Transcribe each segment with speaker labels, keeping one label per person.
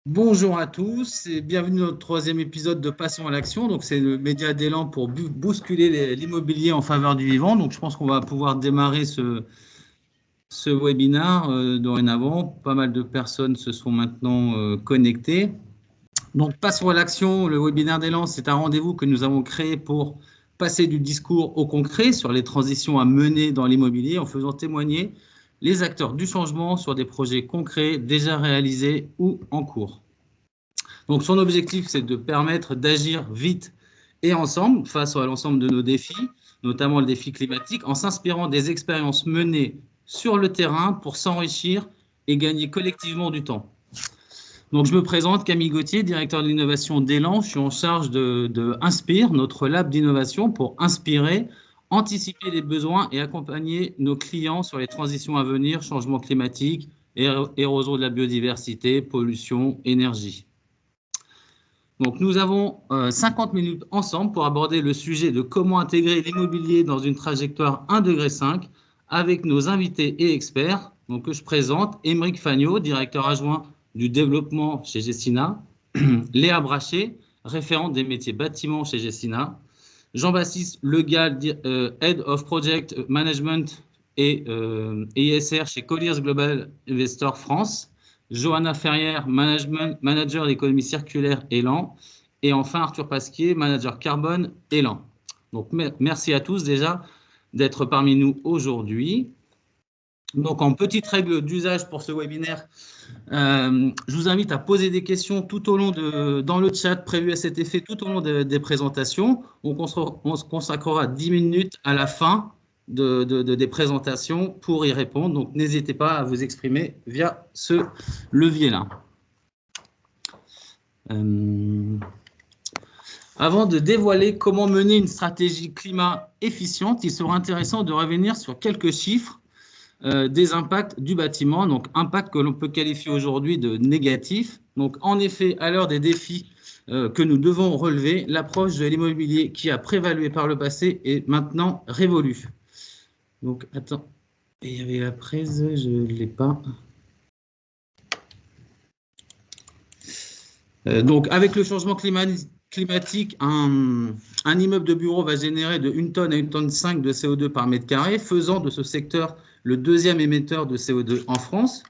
Speaker 1: Bonjour à tous et bienvenue dans notre troisième épisode de Passons à l'action. Donc, c'est le média d'élan pour bousculer l'immobilier en faveur du vivant. Donc, je pense qu'on va pouvoir démarrer ce webinaire dorénavant. Pas mal de personnes se sont maintenant connectées. Donc, Passons à l'action, le webinaire d'élan, c'est un rendez-vous que nous avons créé pour passer du discours au concret sur les transitions à mener dans l'immobilier en faisant témoigner les acteurs du changement sur des projets concrets déjà réalisés ou en cours. Donc, son objectif, c'est de permettre d'agir vite et ensemble face à l'ensemble de nos défis, notamment le défi climatique, en s'inspirant des expériences menées sur le terrain pour s'enrichir et gagner collectivement du temps. Donc, je me présente, Camille Gauthier, directeur de l'innovation d'Elan. Je suis en charge de Inspire, notre lab d'innovation pour inspirer, anticiper les besoins et accompagner nos clients sur les transitions à venir, changement climatique, érosion de la biodiversité, pollution, énergie. Donc, nous avons 50 minutes ensemble pour aborder le sujet de comment intégrer l'immobilier dans une trajectoire 1,5 degré avec nos invités et experts. Donc, que je présente, Émeric Fagnot, directeur adjoint du développement chez Gecina, Léa Brachet, référente des métiers bâtiments chez Gecina, Jean-Baptiste Legal, Head of Project Management et ISR chez Colliers Global Investor France, Johanna Ferrière, manager d'économie circulaire Elan, et enfin Arthur Pasquier, manager carbone Elan. Donc merci à tous déjà d'être parmi nous aujourd'hui. Donc en petite règle d'usage pour ce webinaire, je vous invite à poser des questions tout au long dans le chat prévu à cet effet tout au long des présentations. On se consacrera 10 minutes à la fin des présentations pour y répondre. Donc, n'hésitez pas à vous exprimer via ce levier-là. Avant de dévoiler comment mener une stratégie climat efficiente, il sera intéressant de revenir sur quelques chiffres des impacts du bâtiment, donc impact que l'on peut qualifier aujourd'hui de négatif. Donc, en effet, à l'heure des défis que nous devons relever, l'approche de l'immobilier qui a prévalu par le passé est maintenant révolue. Donc, attends, il y avait la prise, je ne l'ai pas. Donc, avec le changement climatique, un immeuble de bureau va générer de 1 tonne à 1,5 tonne de CO2 par mètre carré, faisant de ce secteur le deuxième émetteur de CO2 en France.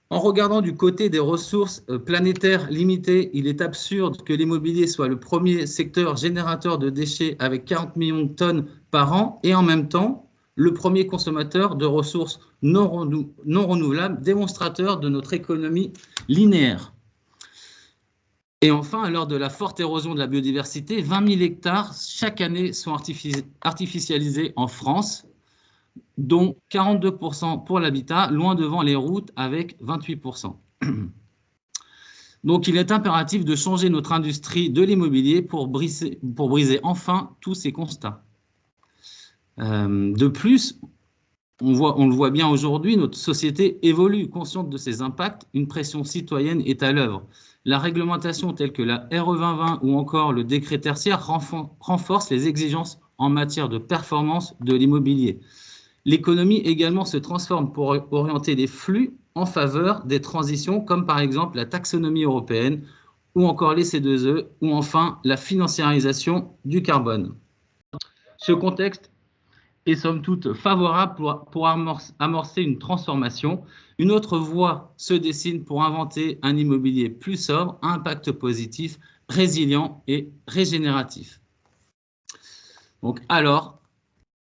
Speaker 1: En regardant du côté des ressources planétaires limitées, il est absurde que l'immobilier soit le premier secteur générateur de déchets avec 40 millions de tonnes par an et en même temps le premier consommateur de ressources non renouvelables, démonstrateur de notre économie linéaire. Et enfin, à l'heure de la forte érosion de la biodiversité, 20 000 hectares chaque année sont artificialisés en France, dont 42% pour l'habitat, loin devant les routes avec 28%. Donc, il est impératif de changer notre industrie de l'immobilier pour briser enfin tous ces constats. De plus, on le voit bien aujourd'hui, notre société évolue. Consciente de ces impacts, une pression citoyenne est à l'œuvre. La réglementation telle que la RE 2020 ou encore le décret tertiaire renforce les exigences en matière de performance de l'immobilier. L'économie également se transforme pour orienter les flux en faveur des transitions, comme par exemple la taxonomie européenne, ou encore les C2E, ou enfin la financiarisation du carbone. Ce contexte est somme toute favorable pour amorcer une transformation. Une autre voie se dessine pour inventer un immobilier plus sobre, à impact positif, résilient et régénératif. Donc alors,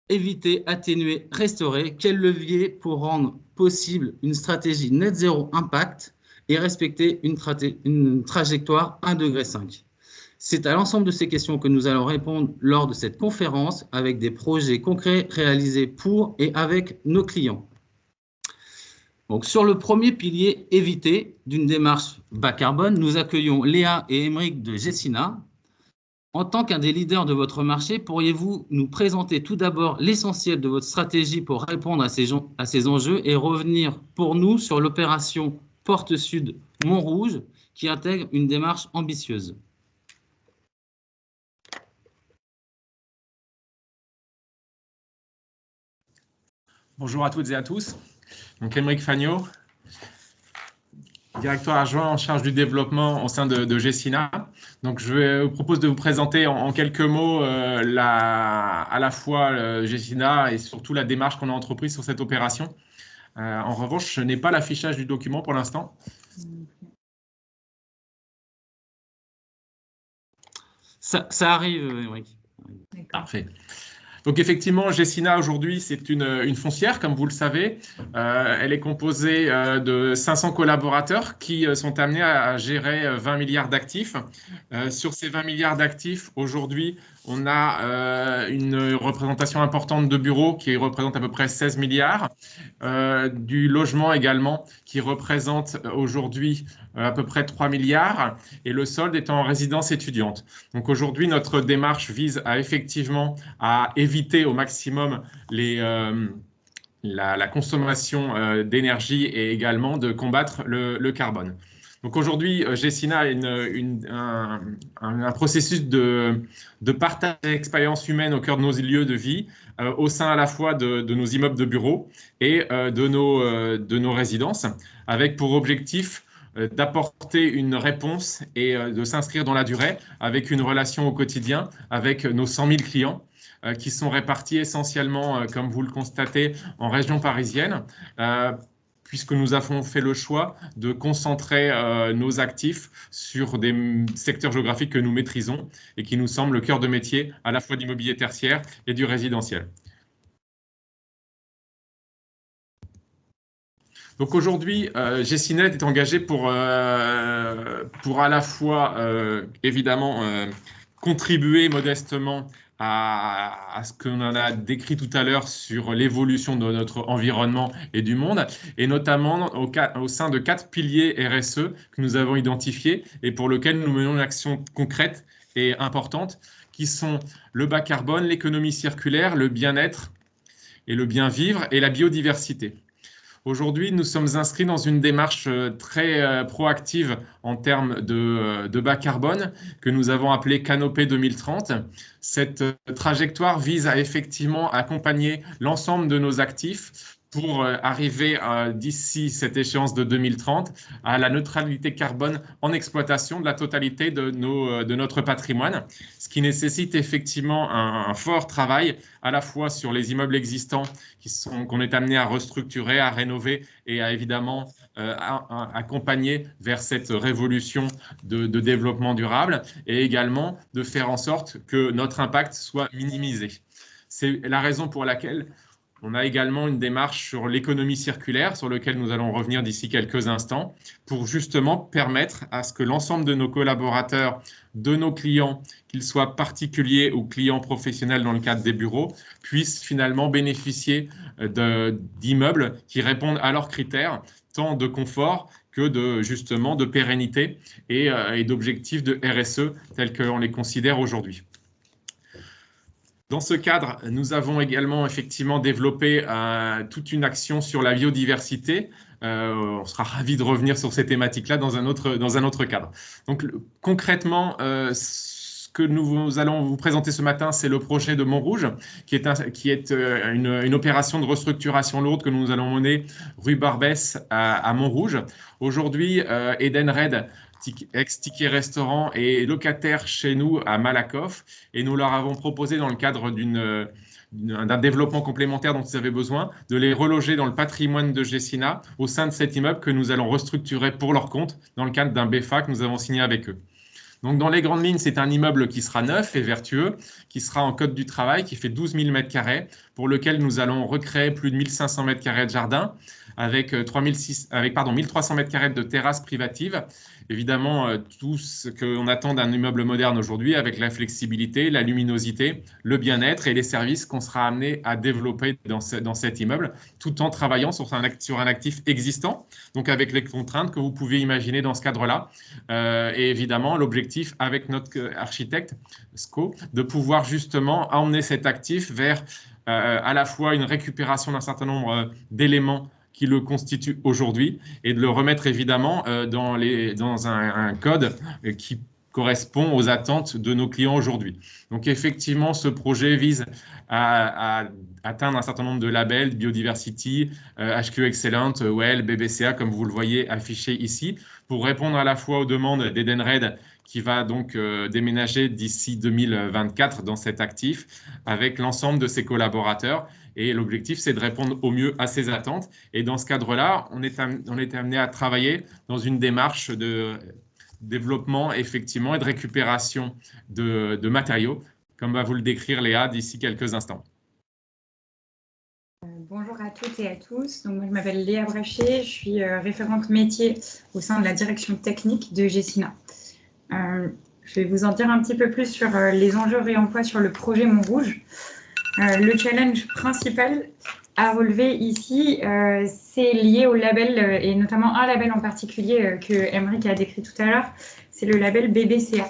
Speaker 1: éviter, atténuer, restaurer, quel levier pour rendre possible une stratégie net zéro impact et respecter une trajectoire 1,5 degré. C'est à l'ensemble de ces questions que nous allons répondre lors de cette conférence avec des projets concrets réalisés pour et avec nos clients. Donc, sur le premier pilier, éviter d'une démarche bas carbone, nous accueillons Léa et Émeric de Gecina. En tant qu'un des leaders de votre marché, pourriez-vous nous présenter tout d'abord l'essentiel de votre stratégie pour répondre à ces enjeux et revenir pour nous sur l'opération Porte Sud Montrouge qui intègre une démarche ambitieuse?
Speaker 2: Bonjour à toutes et à tous. Donc, Émeric Fagnot, directeur adjoint en charge du développement au sein de Gecina. Donc, je vous propose de vous présenter en quelques mots à la fois Gecina et surtout la démarche qu'on a entreprise sur cette opération. En revanche, je n'ai pas l'affichage du document pour l'instant.
Speaker 1: Ça arrive, Eric.
Speaker 2: Parfait. Donc effectivement, Gecina aujourd'hui, c'est une foncière, comme vous le savez. Elle est composée de 500 collaborateurs qui sont amenés à gérer 20 milliards d'actifs. Sur ces 20 milliards d'actifs, aujourd'hui, on a une représentation importante de bureaux qui représente à peu près 16 milliards, du logement également qui représente aujourd'hui à peu près 3 milliards, et le solde étant en résidence étudiante. Donc aujourd'hui, notre démarche vise à effectivement à éviter au maximum la consommation d'énergie et également de combattre le carbone. Donc aujourd'hui, Gecina a un processus de partage d'expériences humaines au cœur de nos lieux de vie, au sein à la fois de nos immeubles de bureaux et de nos résidences, avec pour objectif d'apporter une réponse et de s'inscrire dans la durée avec une relation au quotidien avec nos 100 000 clients qui sont répartis essentiellement, comme vous le constatez, en région parisienne, puisque nous avons fait le choix de concentrer nos actifs sur des secteurs géographiques que nous maîtrisons et qui nous semblent le cœur de métier à la fois de l'immobilier tertiaire et du résidentiel. Donc aujourd'hui, Gecina est engagé pour à la fois, évidemment, contribuer modestement à ce qu'on a décrit tout à l'heure sur l'évolution de notre environnement et du monde, et notamment au sein de 4 piliers RSE que nous avons identifiés et pour lesquels nous menons une action concrète et importante, qui sont le bas carbone, l'économie circulaire, le bien-être et le bien-vivre et la biodiversité. Aujourd'hui, nous sommes inscrits dans une démarche très proactive en termes de bas carbone que nous avons appelée Canopée 2030. Cette trajectoire vise à effectivement accompagner l'ensemble de nos actifs pour arriver d'ici cette échéance de 2030 à la neutralité carbone en exploitation de la totalité de notre patrimoine, ce qui nécessite effectivement un fort travail à la fois sur les immeubles existants qu'on est amené à restructurer, à rénover et à évidemment accompagner vers cette révolution de développement durable, et également de faire en sorte que notre impact soit minimisé. C'est la raison pour laquelle on a également une démarche sur l'économie circulaire, sur laquelle nous allons revenir d'ici quelques instants, pour justement permettre à ce que l'ensemble de nos collaborateurs, de nos clients, qu'ils soient particuliers ou clients professionnels dans le cadre des bureaux, puissent finalement bénéficier d'immeubles qui répondent à leurs critères, tant de confort que justement de pérennité et d'objectifs de RSE tels qu'on les considère aujourd'hui. Dans ce cadre, nous avons également effectivement développé toute une action sur la biodiversité. On sera ravis de revenir sur ces thématiques-là dans un autre cadre. Donc concrètement, ce que nous allons vous présenter ce matin, c'est le projet de Montrouge, qui est une opération de restructuration lourde que nous allons mener rue Barbès à Montrouge. Aujourd'hui, Edenred, ex-Ticket Restaurant, est locataire chez nous à Malakoff, et nous leur avons proposé, dans le cadre d'un développement complémentaire dont ils avaient besoin, de les reloger dans le patrimoine de Gecina au sein de cet immeuble que nous allons restructurer pour leur compte dans le cadre d'un BFA que nous avons signé avec eux. Donc, dans les grandes lignes, c'est un immeuble qui sera neuf et vertueux, qui sera en code du travail, qui fait 12 000 m², pour lequel nous allons recréer plus de 1500 m² de jardin, avec 1 300 m² de terrasses privatives. Évidemment, tout ce qu'on attend d'un immeuble moderne aujourd'hui, avec la flexibilité, la luminosité, le bien-être et les services qu'on sera amené à développer dans cet immeuble, tout en travaillant sur un actif existant, donc avec les contraintes que vous pouvez imaginer dans ce cadre-là. Et évidemment, l'objectif avec notre architecte, SCO, de pouvoir justement emmener cet actif vers à la fois une récupération d'un certain nombre d'éléments qui le constitue aujourd'hui, et de le remettre évidemment dans un code qui correspond aux attentes de nos clients aujourd'hui. Donc effectivement, ce projet vise à atteindre un certain nombre de labels, Biodiversity, HQ Excellent, WELL, BBCA, comme vous le voyez affiché ici, pour répondre à la fois aux demandes d'Edenred, qui va donc déménager d'ici 2024 dans cet actif avec l'ensemble de ses collaborateurs. Et l'objectif, c'est de répondre au mieux à ces attentes. Et dans ce cadre-là, on est amené à travailler dans une démarche de développement, effectivement, et de récupération de matériaux, comme va vous le décrire Léa d'ici quelques instants.
Speaker 3: Bonjour à toutes et à tous. Donc, moi, je m'appelle Léa Brachet, je suis référente métier au sein de la direction technique de Gecina. Je vais vous en dire un petit peu plus sur les enjeux réemploi sur le projet Montrouge. Le challenge principal à relever ici, c'est lié au label, et notamment un label en particulier que Aymeric a décrit tout à l'heure, c'est le label BBCA,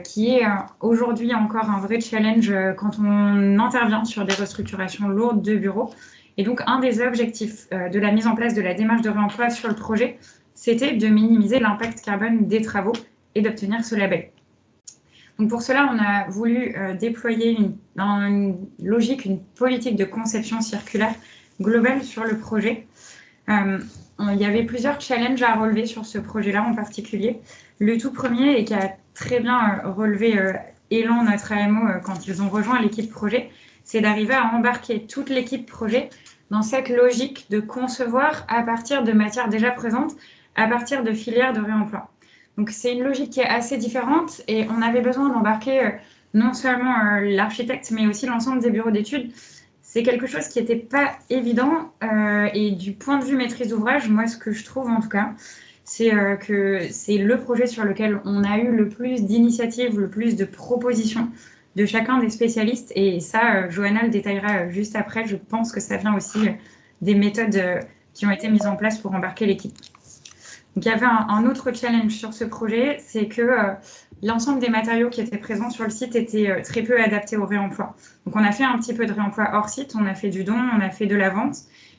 Speaker 3: qui est aujourd'hui encore un vrai challenge quand on intervient sur des restructurations lourdes de bureaux. Et donc, un des objectifs de la mise en place de la démarche de réemploi sur le projet, c'était de minimiser l'impact carbone des travaux et d'obtenir ce label. Donc pour cela, on a voulu déployer une logique, une politique de conception circulaire globale sur le projet. Il y avait plusieurs challenges à relever sur ce projet-là en particulier. Le tout premier, et qui a très bien relevé Elan, notre AMO, quand ils ont rejoint l'équipe projet, c'est d'arriver à embarquer toute l'équipe projet dans cette logique de concevoir à partir de matières déjà présentes, à partir de filières de réemploi. Donc c'est une logique qui est assez différente et on avait besoin d'embarquer non seulement l'architecte, mais aussi l'ensemble des bureaux d'études. C'est quelque chose qui n'était pas évident et du point de vue maîtrise d'ouvrage, moi ce que je trouve en tout cas, c'est que c'est le projet sur lequel on a eu le plus d'initiatives, le plus de propositions de chacun des spécialistes. Et ça, Johanna le détaillera juste après. Je pense que ça vient aussi des méthodes qui ont été mises en place pour embarquer l'équipe. Donc, il y avait un autre challenge sur ce projet, c'est que l'ensemble des matériaux qui étaient présents sur le site étaient très peu adaptés au réemploi. Donc, on a fait un petit peu de réemploi hors site, on a fait du don, on a fait de la vente,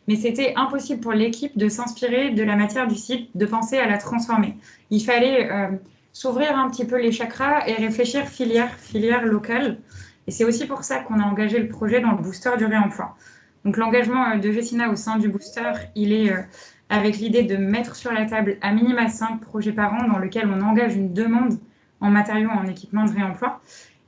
Speaker 3: mais c'était impossible pour l'équipe de s'inspirer de la matière du site, de penser à la transformer. Il fallait s'ouvrir un petit peu les chakras et réfléchir filière locale. Et c'est aussi pour ça qu'on a engagé le projet dans le booster du réemploi. Donc, l'engagement de Gecina au sein du booster, il est avec l'idée de mettre sur la table à minima 5 projets par an dans lesquels on engage une demande en matériaux, en équipement de réemploi.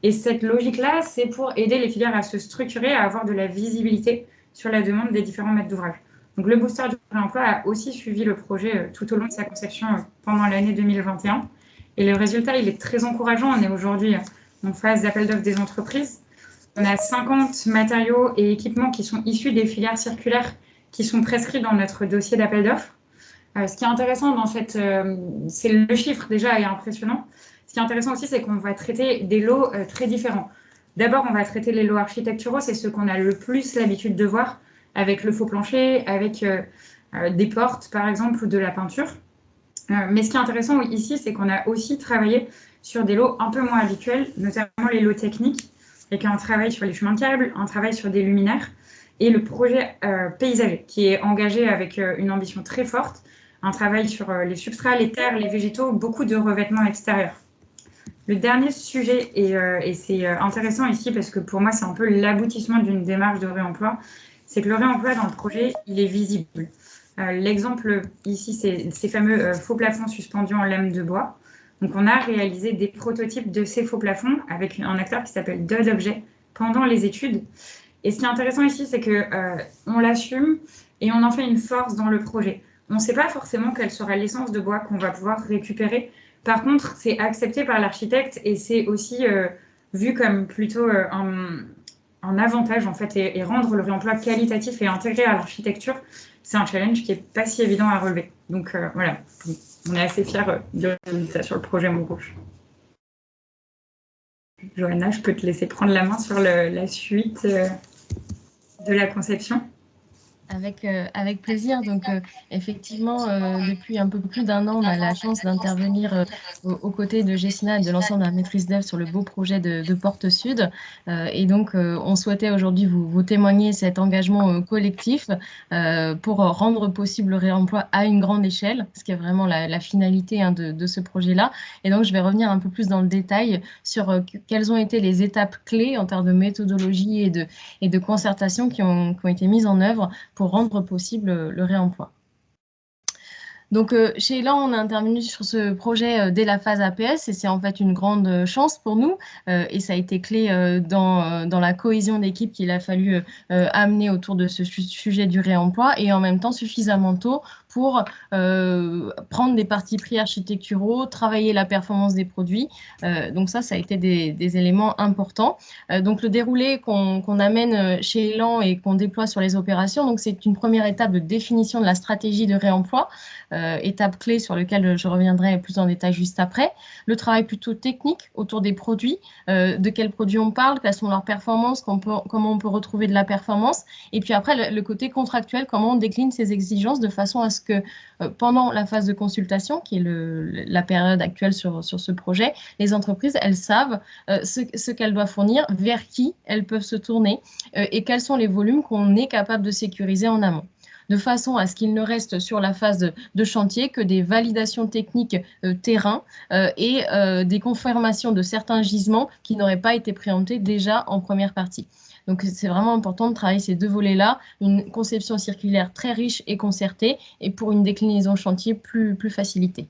Speaker 3: Et cette logique-là, c'est pour aider les filières à se structurer, à avoir de la visibilité sur la demande des différents maîtres d'ouvrage. Donc le booster du réemploi a aussi suivi le projet tout au long de sa conception pendant l'année 2021. Et le résultat, il est très encourageant. On est aujourd'hui en phase d'appel d'offres des entreprises. On a 50 matériaux et équipements qui sont issus des filières circulaires qui sont prescrits dans notre dossier d'appel d'offres. Ce qui est intéressant dans c'est le chiffre déjà est impressionnant. Ce qui est intéressant aussi, c'est qu'on va traiter des lots très différents. D'abord, on va traiter les lots architecturaux, c'est ceux qu'on a le plus l'habitude de voir, avec le faux plancher, avec des portes, par exemple, ou de la peinture. Mais ce qui est intéressant ici, c'est qu'on a aussi travaillé sur des lots un peu moins habituels, notamment les lots techniques, avec un travail sur les chemins de câbles, un travail sur des luminaires, et le projet paysager, qui est engagé avec une ambition très forte, un travail sur les substrats, les terres, les végétaux, beaucoup de revêtements extérieurs. Le dernier sujet, et c'est intéressant ici parce que pour moi c'est un peu l'aboutissement d'une démarche de réemploi, c'est que le réemploi dans le projet, il est visible. L'exemple ici, c'est ces fameux faux plafonds suspendus en lames de bois. Donc on a réalisé des prototypes de ces faux plafonds avec un acteur qui s'appelle Dod Objet pendant les études. Et ce qui est intéressant ici, c'est qu'on l'assume et on en fait une force dans le projet. On ne sait pas forcément quelle sera l'essence de bois qu'on va pouvoir récupérer. Par contre, c'est accepté par l'architecte et c'est aussi vu comme plutôt un avantage en fait et rendre le réemploi qualitatif et intégré à l'architecture, c'est un challenge qui n'est pas si évident à relever. Donc voilà, on est assez fiers de réaliser ça sur le projet Montrouge. Johanna, je peux te laisser prendre la main sur la suite de la conception.
Speaker 4: Avec plaisir. Donc, effectivement, depuis un peu plus d'un an, on a la chance d'intervenir aux côtés de Gessina et de l'ensemble de la maîtrise d'œuvre sur le beau projet de Porte Sud. Et donc, on souhaitait aujourd'hui vous témoigner cet engagement collectif pour rendre possible le réemploi à une grande échelle, ce qui est vraiment la finalité de ce projet-là. Et donc, je vais revenir un peu plus dans le détail sur quelles ont été les étapes clés en termes de méthodologie et de concertation qui ont été mises en œuvre pour rendre possible le réemploi. Donc, chez Elan, on a intervenu sur ce projet dès la phase APS et c'est en fait une grande chance pour nous et ça a été clé dans la cohésion d'équipe qu'il a fallu amener autour de ce sujet du réemploi et en même temps suffisamment tôt pour prendre des partis pris architecturaux, travailler la performance des produits. Donc ça a été des éléments importants. Donc le déroulé qu'on amène chez Elan et qu'on déploie sur les opérations, donc c'est une première étape de définition de la stratégie de réemploi, étape clé sur laquelle je reviendrai plus en détail juste après. Le travail plutôt technique autour des produits, de quels produits on parle, quelles sont leurs performances, comment on peut retrouver de la performance. Et puis après, le côté contractuel, comment on décline ces exigences de façon à ce que pendant la phase de consultation, qui est la période actuelle sur ce projet, les entreprises, elles savent ce qu'elles doivent fournir, vers qui elles peuvent se tourner et quels sont les volumes qu'on est capable de sécuriser en amont, de façon à ce qu'il ne reste sur la phase de chantier que des validations techniques terrain et des confirmations de certains gisements qui n'auraient pas été préemptés déjà en première partie. Donc, c'est vraiment important de travailler ces deux volets-là, une conception circulaire très riche et concertée et pour une déclinaison chantier plus facilitée.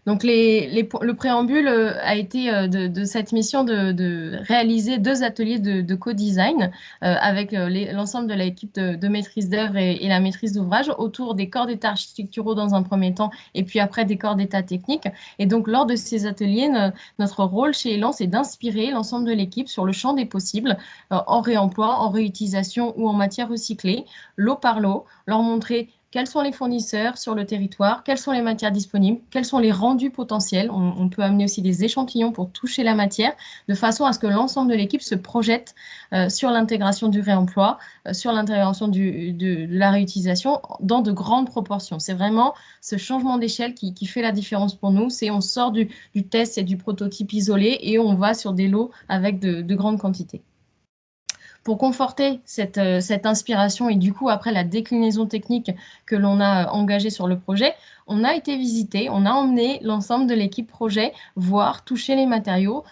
Speaker 4: Donc, le préambule a été de cette mission de réaliser 2 ateliers de co-design avec l'ensemble de l'équipe de maîtrise d'œuvre et la maîtrise d'ouvrage autour des corps d'état architecturaux dans un premier temps et puis après des corps d'état techniques. Et donc, lors de ces ateliers, notre rôle chez Elan, c'est d'inspirer l'ensemble de l'équipe sur le champ des possibles en réemploi, en réutilisation ou en matière recyclée, lot par lot, leur montrer quels sont les fournisseurs sur le territoire, quelles sont les matières disponibles, quels sont les rendus potentiels. On peut amener aussi des échantillons pour toucher la matière, de façon à ce que l'ensemble de l'équipe se projette sur l'intégration du réemploi, sur l'intégration de la réutilisation dans de grandes proportions. C'est vraiment ce changement d'échelle qui fait la différence pour nous. C'est on sort du test et du prototype isolé et on va sur des lots avec de grandes quantités. Pour conforter cette inspiration et du coup après la déclinaison technique que l'on a engagée sur le projet, on a été visiter, on a emmené l'ensemble de l'équipe projet voir, toucher les matériaux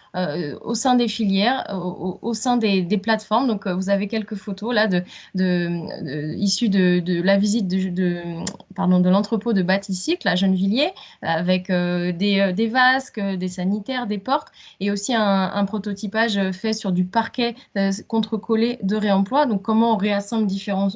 Speaker 4: au sein des filières, au sein des plateformes. Donc vous avez quelques photos là issues de la visite de l'entrepôt de Baticycle à Gennevilliers avec des vasques, des sanitaires, des portes et aussi un prototypage fait sur du parquet contre-collé de réemploi. Donc comment on réassemble différents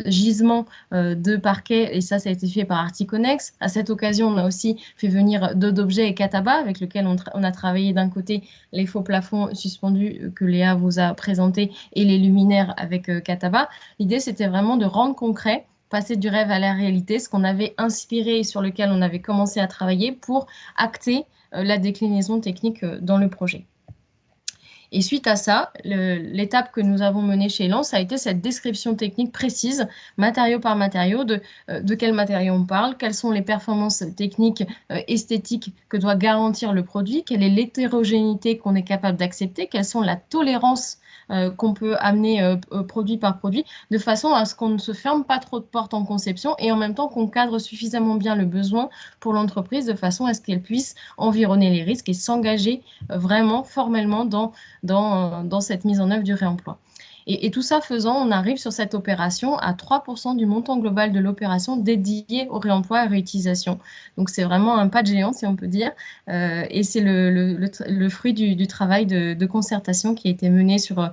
Speaker 4: gisements de parquet et ça a été fait par Articonex. À cette occasion, on a aussi fait venir d'objets et Cataba avec lequel on a travaillé d'un côté les faux plafonds suspendus que Léa vous a présentés et les luminaires avec Cataba. L'idée, c'était vraiment de rendre concret, passer du rêve à la réalité, ce qu'on avait inspiré et sur lequel on avait commencé à travailler pour acter la déclinaison technique dans le projet. Et suite à ça, l'étape que nous avons menée chez Elan, ça a été cette description technique précise, matériau par matériau, de quel matériau on parle, quelles sont les performances techniques, esthétiques que doit garantir le produit, quelle est l'hétérogénéité qu'on est capable d'accepter, quelles sont la tolérance qu'on peut amener produit par produit, de façon à ce qu'on ne se ferme pas trop de portes en conception et en même temps qu'on cadre suffisamment bien le besoin pour l'entreprise de façon à ce qu'elle puisse environner les risques et s'engager vraiment formellement dans cette mise en œuvre du réemploi. Et tout ça faisant, on arrive sur cette opération à 3% du montant global de l'opération dédié au réemploi et réutilisation. Donc c'est vraiment un pas de géant, si on peut dire, et c'est le fruit du travail de concertation qui a été mené sur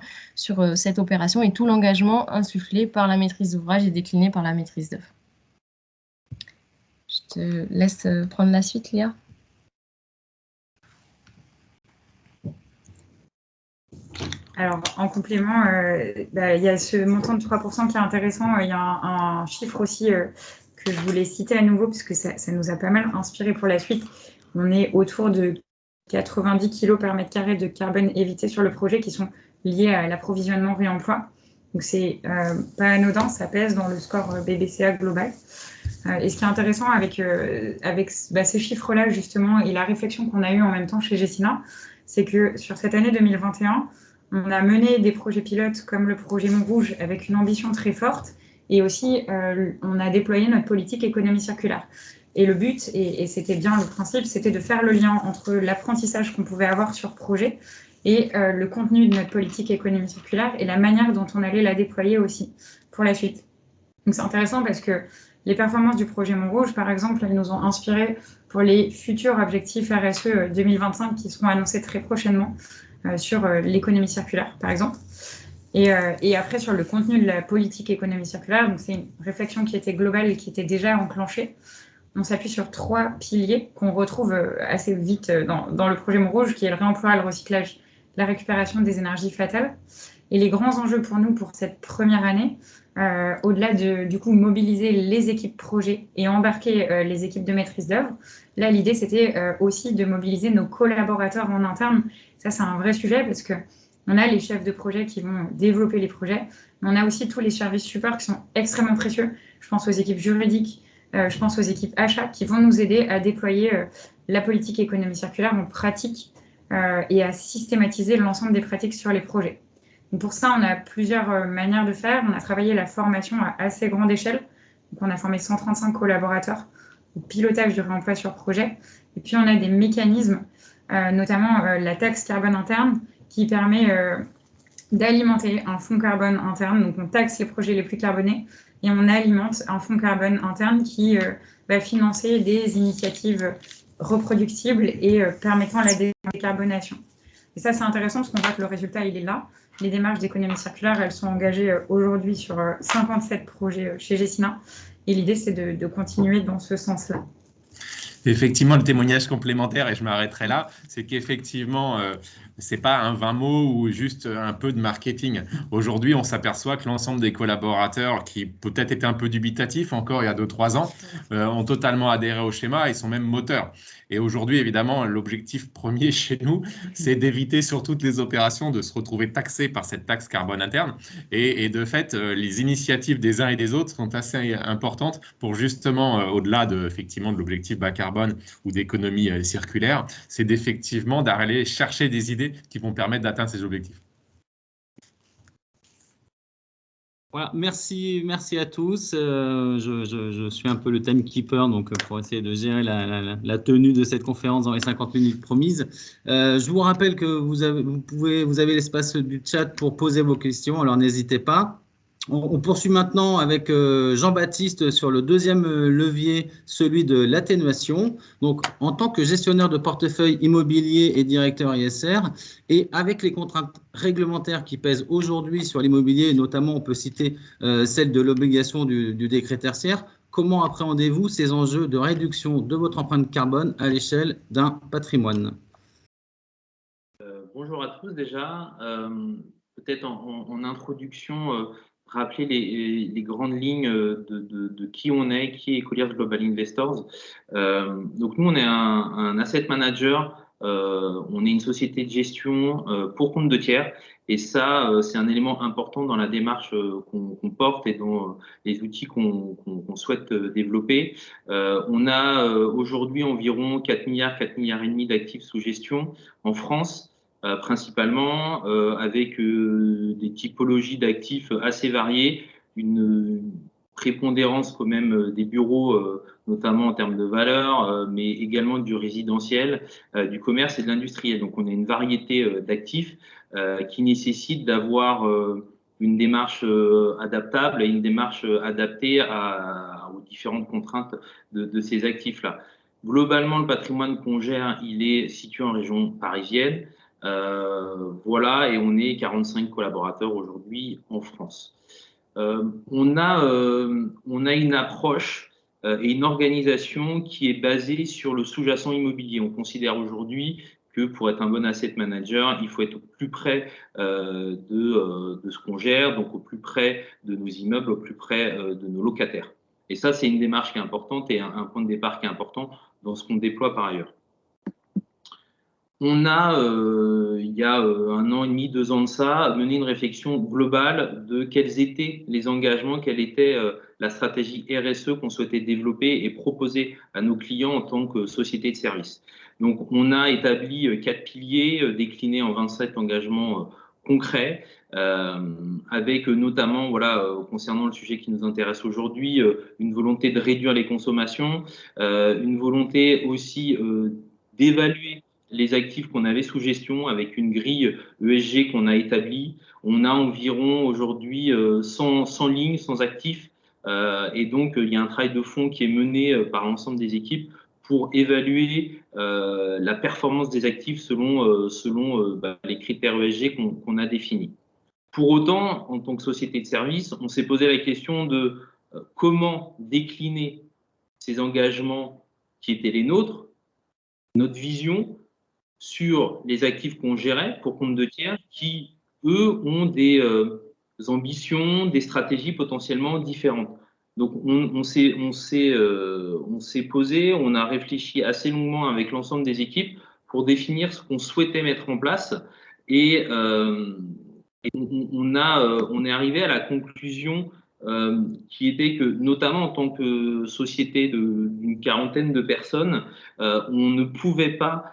Speaker 4: cette opération et tout l'engagement insufflé par la maîtrise d'ouvrage et décliné par la maîtrise d'œuvre. Je te laisse prendre la suite, Léa.
Speaker 3: Alors, en complément, il y a ce montant de 3% qui est intéressant. Il y a un chiffre aussi que je voulais citer à nouveau, parce que ça nous a pas mal inspiré pour la suite. On est autour de 90 kg par mètre carré de carbone évité sur le projet qui sont liés à l'approvisionnement réemploi. Donc, c'est pas anodin, ça pèse dans le score BBCA global. Et ce qui est intéressant avec ces chiffres-là, justement, et la réflexion qu'on a eue en même temps chez Gecina, c'est que sur cette année 2021, on a mené des projets pilotes comme le projet Montrouge avec une ambition très forte, et aussi on a déployé notre politique économie circulaire. Et le but, et c'était bien le principe, c'était de faire le lien entre l'apprentissage qu'on pouvait avoir sur projet et le contenu de notre politique économie circulaire et la manière dont on allait la déployer aussi pour la suite. Donc c'est intéressant parce que les performances du projet Montrouge, par exemple, elles nous ont inspiré pour les futurs objectifs RSE 2025 qui seront annoncés très prochainement sur l'économie circulaire, par exemple. Et après, sur le contenu de la politique économie circulaire, donc c'est une réflexion qui était globale et qui était déjà enclenchée. On s'appuie sur 3 piliers qu'on retrouve assez vite dans le projet Montrouge, qui est le réemploi, le recyclage, la récupération des énergies fatales. Et les grands enjeux pour nous pour cette première année, au-delà de du coup mobiliser les équipes projets et embarquer les équipes de maîtrise d'œuvre, là l'idée c'était aussi de mobiliser nos collaborateurs en interne. Ça c'est un vrai sujet parce que on a les chefs de projet qui vont développer les projets, mais on a aussi tous les services support qui sont extrêmement précieux. Je pense aux équipes juridiques, je pense aux équipes achats qui vont nous aider à déployer la politique économie circulaire en pratique et à systématiser l'ensemble des pratiques sur les projets. Donc pour ça, on a plusieurs manières de faire. On a travaillé la formation à assez grande échelle. Donc on a formé 135 collaborateurs au pilotage du réemploi sur projet. Et puis on a des mécanismes, notamment la taxe carbone interne, qui permet d'alimenter un fonds carbone interne. Donc on taxe les projets les plus carbonés et on alimente un fonds carbone interne qui va financer des initiatives reproductibles et permettant la décarbonation. Et ça, c'est intéressant parce qu'on voit que le résultat, il est là. Les démarches d'économie circulaire, elles sont engagées aujourd'hui sur 57 projets chez Gecina. Et l'idée, c'est de continuer dans ce sens-là.
Speaker 2: Effectivement, le témoignage complémentaire, et je m'arrêterai là, c'est qu'effectivement, c'est pas un 20 mots ou juste un peu de marketing. Aujourd'hui, on s'aperçoit que l'ensemble des collaborateurs qui peut-être étaient un peu dubitatifs encore il y a 2-3 ans, ont totalement adhéré au schéma et sont même moteurs. Et aujourd'hui, évidemment, l'objectif premier chez nous, c'est d'éviter sur toutes les opérations de se retrouver taxés par cette taxe carbone interne. Et de fait, les initiatives des uns et des autres sont assez importantes pour justement, au-delà effectivement de l'objectif bas carbone ou d'économie circulaire, c'est d'effectivement d'aller chercher des idées qui vont permettre d'atteindre ces objectifs.
Speaker 1: Voilà, merci à tous. Je suis un peu le timekeeper, donc pour essayer de gérer la tenue de cette conférence dans les 50 minutes promises. Je vous rappelle que vous avez l'espace du chat pour poser vos questions, alors n'hésitez pas. On poursuit maintenant avec Jean-Baptiste sur le deuxième levier, celui de l'atténuation. Donc, en tant que gestionnaire de portefeuille immobilier et directeur ISR, et avec les contraintes réglementaires qui pèsent aujourd'hui sur l'immobilier, notamment on peut citer celle de l'obligation du décret tertiaire, comment appréhendez-vous ces enjeux de réduction de votre empreinte carbone à l'échelle d'un patrimoine?
Speaker 5: Bonjour à tous déjà. Peut-être en introduction, rappeler les grandes lignes de qui on est, qui est Colliers Global Investors. Donc nous, on est un asset manager, on est une société de gestion pour compte de tiers. Et ça, c'est un élément important dans la démarche qu'on porte et dans les outils qu'on souhaite développer. On a aujourd'hui environ 4 milliards et demi d'actifs sous gestion en France. Principalement avec des typologies d'actifs assez variées, une prépondérance quand même des bureaux, notamment en termes de valeur, mais également du résidentiel, du commerce et de l'industriel. Donc on a une variété d'actifs qui nécessite d'avoir une démarche adaptable et une démarche adaptée aux différentes contraintes de ces actifs-là. Globalement, le patrimoine qu'on gère, il est situé en région parisienne. Voilà, et on est 45 collaborateurs aujourd'hui en France. On a une approche et une organisation qui est basée sur le sous-jacent immobilier. On considère aujourd'hui que pour être un bon asset manager, il faut être au plus près de ce qu'on gère, donc au plus près de nos immeubles, au plus près de nos locataires. Et ça, c'est une démarche qui est importante et un point de départ qui est important dans ce qu'on déploie par ailleurs. On a, il y a 1 an et demi, 2 ans de ça, mené une réflexion globale de quels étaient les engagements, quelle était la stratégie RSE qu'on souhaitait développer et proposer à nos clients en tant que société de service. Donc, on a établi 4 piliers déclinés en 27 engagements concrets, avec notamment, voilà, concernant le sujet qui nous intéresse aujourd'hui, une volonté de réduire les consommations, une volonté aussi d'évaluer les actifs qu'on avait sous gestion avec une grille ESG qu'on a établie. On a environ aujourd'hui 100 lignes, 100 actifs. Et donc, il y a un travail de fond qui est mené par l'ensemble des équipes pour évaluer la performance des actifs selon les critères ESG qu'on a définis. Pour autant, en tant que société de service, on s'est posé la question de comment décliner ces engagements qui étaient les nôtres, notre vision, sur les actifs qu'on gérait pour compte de tiers qui, eux, ont des ambitions, des stratégies potentiellement différentes. Donc, on s'est posé, on a réfléchi assez longuement avec l'ensemble des équipes pour définir ce qu'on souhaitait mettre en place et on est arrivé à la conclusion qui était que, notamment en tant que société d'une quarantaine de personnes, on ne pouvait pas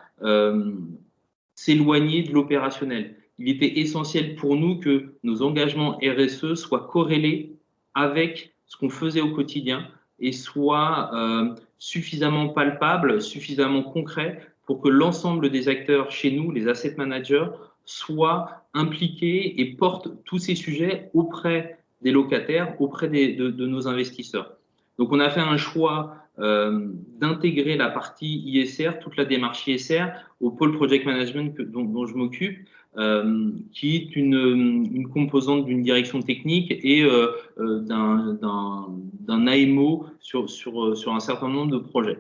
Speaker 5: s'éloigner de l'opérationnel. Il était essentiel pour nous que nos engagements RSE soient corrélés avec ce qu'on faisait au quotidien et soient suffisamment palpables, suffisamment concrets pour que l'ensemble des acteurs chez nous, les asset managers, soient impliqués et portent tous ces sujets auprès des locataires, auprès de nos investisseurs. Donc, on a fait un choix d'intégrer la partie ISR, toute la démarche ISR, au pôle project management dont je m'occupe, qui est une composante d'une direction technique et d'un AMO sur un certain nombre de projets.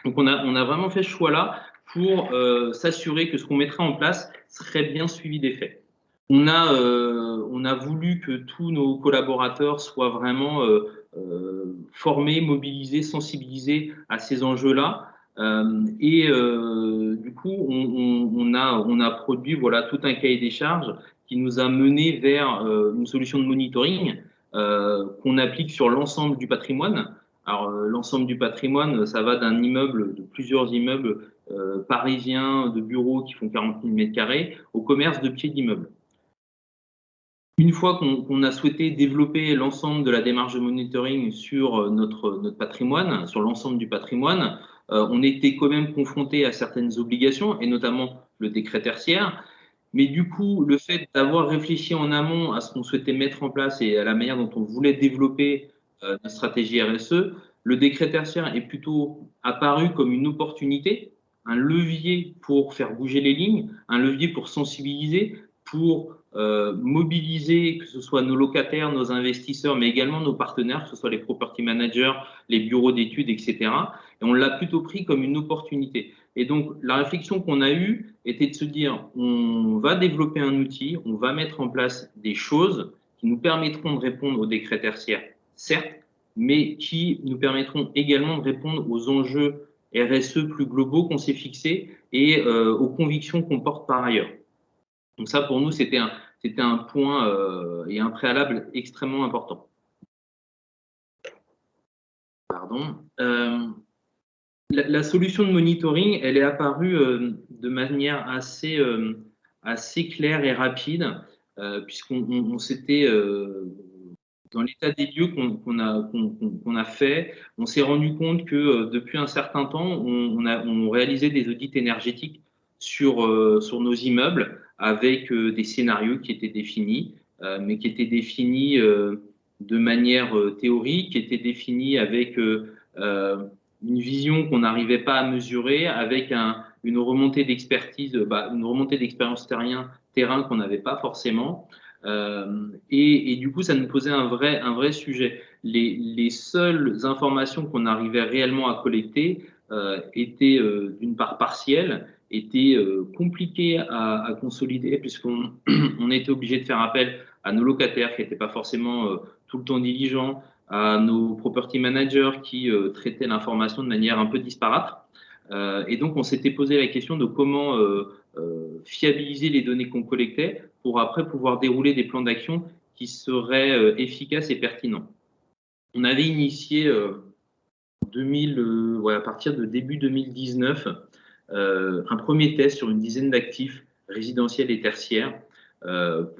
Speaker 5: Donc, on a vraiment fait ce choix-là pour s'assurer que ce qu'on mettrait en place serait bien suivi des faits. On a voulu que tous nos collaborateurs soient vraiment formés, mobilisés, sensibilisés à ces enjeux-là. Du coup, on a produit voilà, tout un cahier des charges qui nous a mené vers une solution de monitoring qu'on applique sur l'ensemble du patrimoine. Alors, l'ensemble du patrimoine, ça va d'un immeuble, de plusieurs immeubles parisiens de bureaux qui font 40 000 m², au commerce de pieds d'immeubles. Une fois qu'on a souhaité développer l'ensemble de la démarche de monitoring sur notre patrimoine, sur l'ensemble du patrimoine, on était quand même confronté à certaines obligations, et notamment le décret tertiaire. Mais du coup, le fait d'avoir réfléchi en amont à ce qu'on souhaitait mettre en place et à la manière dont on voulait développer notre stratégie RSE, le décret tertiaire est plutôt apparu comme une opportunité, un levier pour faire bouger les lignes, un levier pour sensibiliser, pour mobiliser, que ce soit nos locataires, nos investisseurs, mais également nos partenaires, que ce soit les property managers, les bureaux d'études, etc. Et on l'a plutôt pris comme une opportunité. Et donc, la réflexion qu'on a eue était de se dire, on va développer un outil, on va mettre en place des choses qui nous permettront de répondre aux décrets tertiaires, certes, mais qui nous permettront également de répondre aux enjeux RSE plus globaux qu'on s'est fixés et aux convictions qu'on porte par ailleurs. Donc ça, pour nous, c'était un point et un préalable extrêmement important. Pardon. La solution de monitoring, elle est apparue de manière assez claire et rapide, puisqu'on s'était, dans l'état des lieux qu'on a fait, on s'est rendu compte que depuis un certain temps, on réalisait des audits énergétiques sur nos immeubles avec des scénarios qui étaient définis, mais qui étaient définis de manière théorique, qui étaient définis avec une vision qu'on n'arrivait pas à mesurer, avec une remontée d'expertise, une remontée d'expérience terrain qu'on n'avait pas forcément. Et du coup, ça nous posait un vrai sujet. Les seules informations qu'on arrivait réellement à collecter étaient d'une part partielles, étaient compliquées à consolider, puisqu'on on était obligé de faire appel à nos locataires qui n'étaient pas forcément tout le temps diligents, à nos property managers qui traitaient l'information de manière un peu disparate. Et donc, on s'était posé la question de comment fiabiliser les données qu'on collectait pour après pouvoir dérouler des plans d'action qui seraient efficaces et pertinents. On avait initié à partir de début 2019 un premier test sur une dizaine d'actifs résidentiels et tertiaires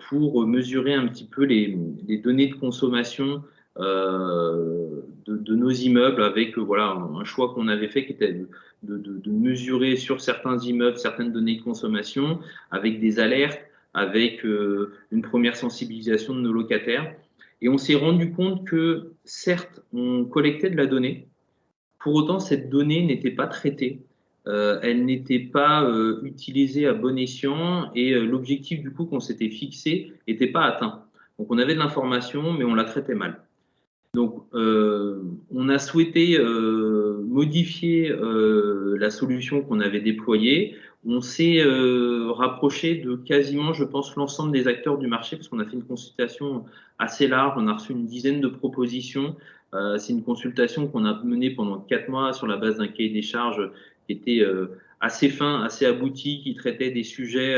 Speaker 5: pour mesurer un petit peu les données de consommation de nos immeubles avec un choix qu'on avait fait qui était de mesurer sur certains immeubles certaines données de consommation avec des alertes, avec une première sensibilisation de nos locataires. Et on s'est rendu compte que certes, on collectait de la donnée, pour autant, cette donnée n'était pas traitée. Elle n'était pas utilisée à bon escient et l'objectif du coup qu'on s'était fixé n'était pas atteint. Donc on avait de l'information, mais on la traitait mal. Donc on a souhaité modifier la solution qu'on avait déployée. On s'est rapproché de quasiment, je pense, l'ensemble des acteurs du marché parce qu'on a fait une consultation assez large. On a reçu une dizaine de propositions. C'est une consultation qu'on a menée pendant 4 mois sur la base d'un cahier des charges qui était assez fin, assez abouti, qui traitait des sujets,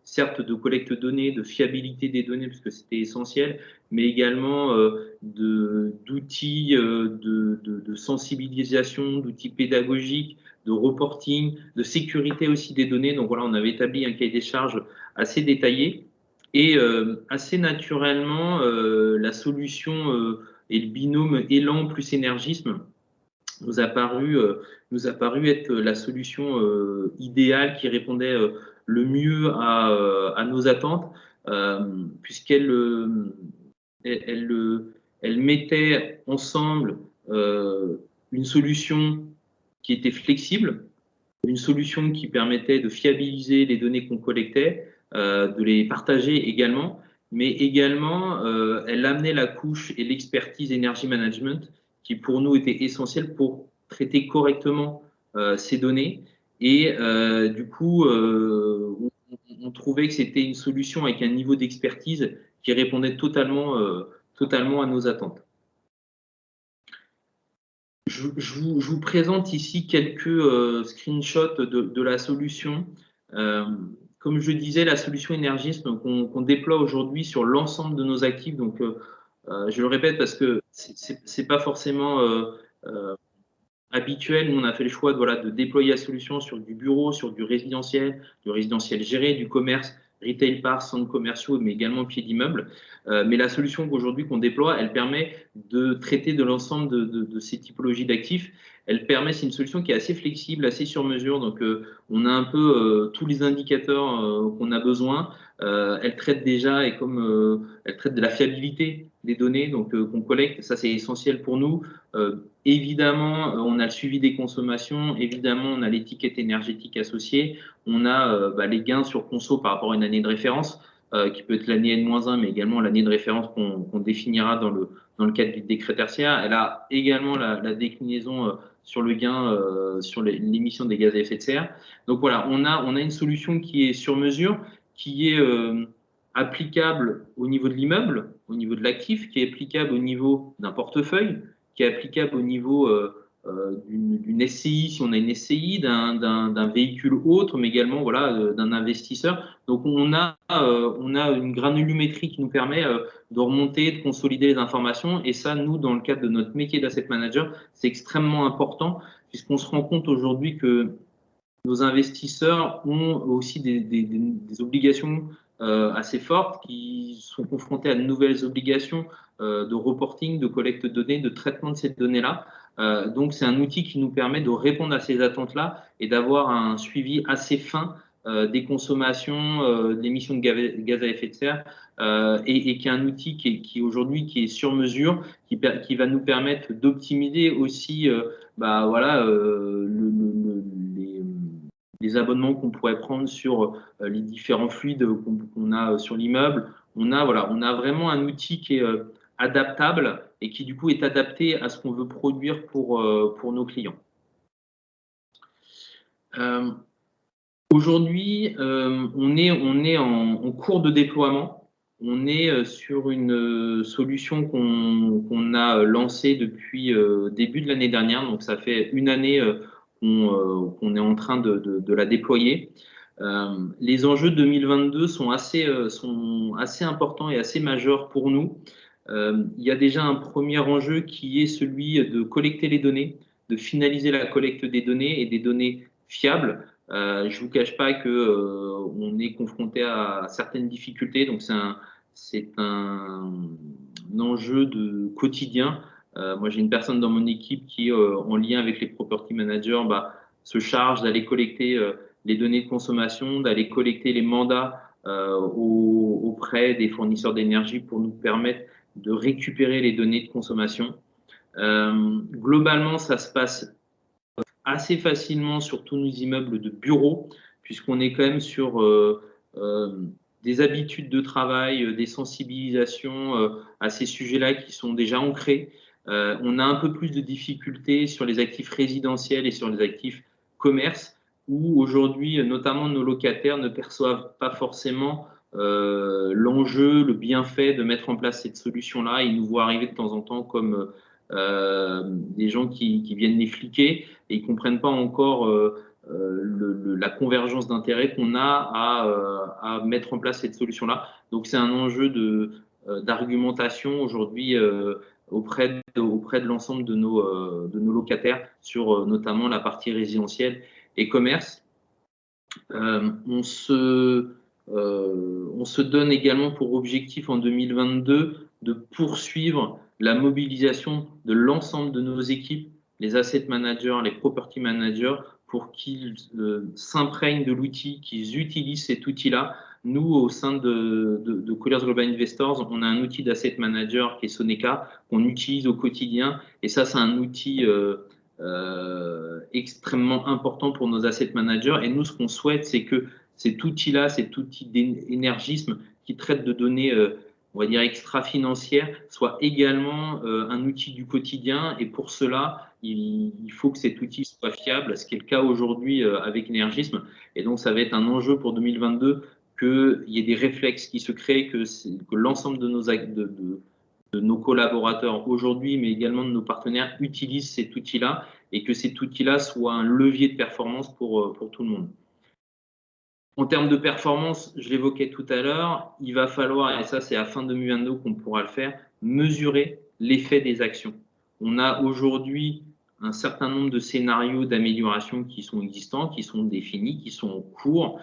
Speaker 5: certes de collecte de données, de fiabilité des données, parce que c'était essentiel, mais également d'outils de sensibilisation, d'outils pédagogiques, de reporting, de sécurité aussi des données. Donc voilà, on avait établi un cahier des charges assez détaillé. Et assez naturellement, la solution et le binôme Élan plus énergisme nous a paru être la solution idéale qui répondait le mieux à nos attentes, puisqu'elle elle mettait ensemble une solution qui était flexible, une solution qui permettait de fiabiliser les données qu'on collectait, de les partager également, mais également elle amenait la couche et l'expertise énergie management qui pour nous était essentielle pour traiter correctement ces données. Et du coup, on trouvait que c'était une solution avec un niveau d'expertise qui répondait totalement à nos attentes. Je vous présente ici quelques screenshots de la solution. Comme je disais, la solution énergisme qu'on déploie aujourd'hui sur l'ensemble de nos actifs. Donc, je le répète parce que c'est pas forcément habituel. Nous, on a fait le choix de déployer la solution sur du bureau, sur du résidentiel géré, du commerce, retail parks, centres commerciaux, mais également pieds d'immeubles. Mais la solution qu'on déploie, elle permet de traiter de l'ensemble de ces typologies d'actifs. C'est une solution qui est assez flexible, assez sur mesure. Donc, on a un peu tous les indicateurs qu'on a besoin. Elle traite déjà et comme elle traite de la fiabilité des données qu'on collecte. Ça, c'est essentiel pour nous. Évidemment, on a le suivi des consommations. Évidemment, on a l'étiquette énergétique associée. On a les gains sur conso par rapport à une année de référence, qui peut être l'année N-1, mais également l'année de référence qu'on définira dans le cadre du décret tertiaire. Elle a également la déclinaison sur le gain sur l'émission des gaz à effet de serre. Donc voilà, on a une solution qui est sur mesure, qui est applicable au niveau de l'immeuble, au niveau de l'actif, qui est applicable au niveau d'un portefeuille, qui est applicable au niveau d'une SCI, si on a une SCI, d'un véhicule autre, mais également d'un investisseur. Donc on a une granulométrie qui nous permet de remonter, de consolider les informations. Et ça, nous, dans le cadre de notre métier d'asset manager, c'est extrêmement important, puisqu'on se rend compte aujourd'hui que nos investisseurs ont aussi des obligations assez fortes, qui sont confrontés à de nouvelles obligations de reporting, de collecte de données, de traitement de ces données-là. Donc, c'est un outil qui nous permet de répondre à ces attentes-là et d'avoir un suivi assez fin des consommations, de l'émission de gaz à effet de serre, et qui est un outil qui aujourd'hui qui est sur mesure, qui va nous permettre d'optimiser aussi les abonnements qu'on pourrait prendre sur les différents fluides qu'on a sur l'immeuble. On a vraiment un outil qui est adaptable et qui du coup est adapté à ce qu'on veut produire pour nos clients. Aujourd'hui, on est en cours de déploiement. On est sur une solution qu'on a lancée depuis début de l'année dernière. Donc, ça fait une année qu'on est en train de la déployer. Les enjeux 2022 sont assez importants et assez majeurs pour nous. Il y a déjà un premier enjeu qui est celui de collecter les données, de finaliser la collecte des données et des données fiables. Je ne vous cache pas qu'on est confronté à certaines difficultés, donc c'est un enjeu de quotidien. Moi, j'ai une personne dans mon équipe qui, en lien avec les property managers, se charge d'aller collecter les données de consommation, d'aller collecter les mandats auprès des fournisseurs d'énergie pour nous permettre de récupérer les données de consommation. Globalement, ça se passe assez facilement sur tous nos immeubles de bureaux, puisqu'on est quand même sur des habitudes de travail, des sensibilisations à ces sujets-là qui sont déjà ancrés. On a un peu plus de difficultés sur les actifs résidentiels et sur les actifs commerces, où aujourd'hui, notamment nos locataires ne perçoivent pas forcément l'enjeu, le bienfait de mettre en place cette solution-là. Ils nous voient arriver de temps en temps comme des gens qui viennent les fliquer et ils ne comprennent pas encore la convergence d'intérêts qu'on a à mettre en place cette solution-là. Donc, c'est un enjeu d'argumentation aujourd'hui auprès de l'ensemble de nos locataires sur notamment la partie résidentielle et commerce. On se donne également pour objectif en 2022 de poursuivre la mobilisation de l'ensemble de nos équipes, les asset managers, les property managers, pour qu'ils s'imprègnent de l'outil, qu'ils utilisent cet outil-là. Nous, au sein de Colliers Global Investors, on a un outil d'asset manager qui est Soneca, qu'on utilise au quotidien. Et ça, c'est un outil extrêmement important pour nos asset managers. Et nous, ce qu'on souhaite, c'est que cet outil-là, cet outil d'énergisme qui traite de données, on va dire, extra-financières, soit également un outil du quotidien. Et pour cela, il faut que cet outil soit fiable, ce qui est le cas aujourd'hui avec Énergisme. Et donc, ça va être un enjeu pour 2022 qu'il y ait des réflexes qui se créent, que l'ensemble de nos collaborateurs aujourd'hui, mais également de nos partenaires, utilisent cet outil-là et que cet outil-là soit un levier de performance pour tout le monde. En termes de performance, je l'évoquais tout à l'heure, il va falloir, et ça c'est à fin 2022 qu'on pourra le faire, mesurer l'effet des actions. On a aujourd'hui un certain nombre de scénarios d'amélioration qui sont existants, qui sont définis, qui sont en cours,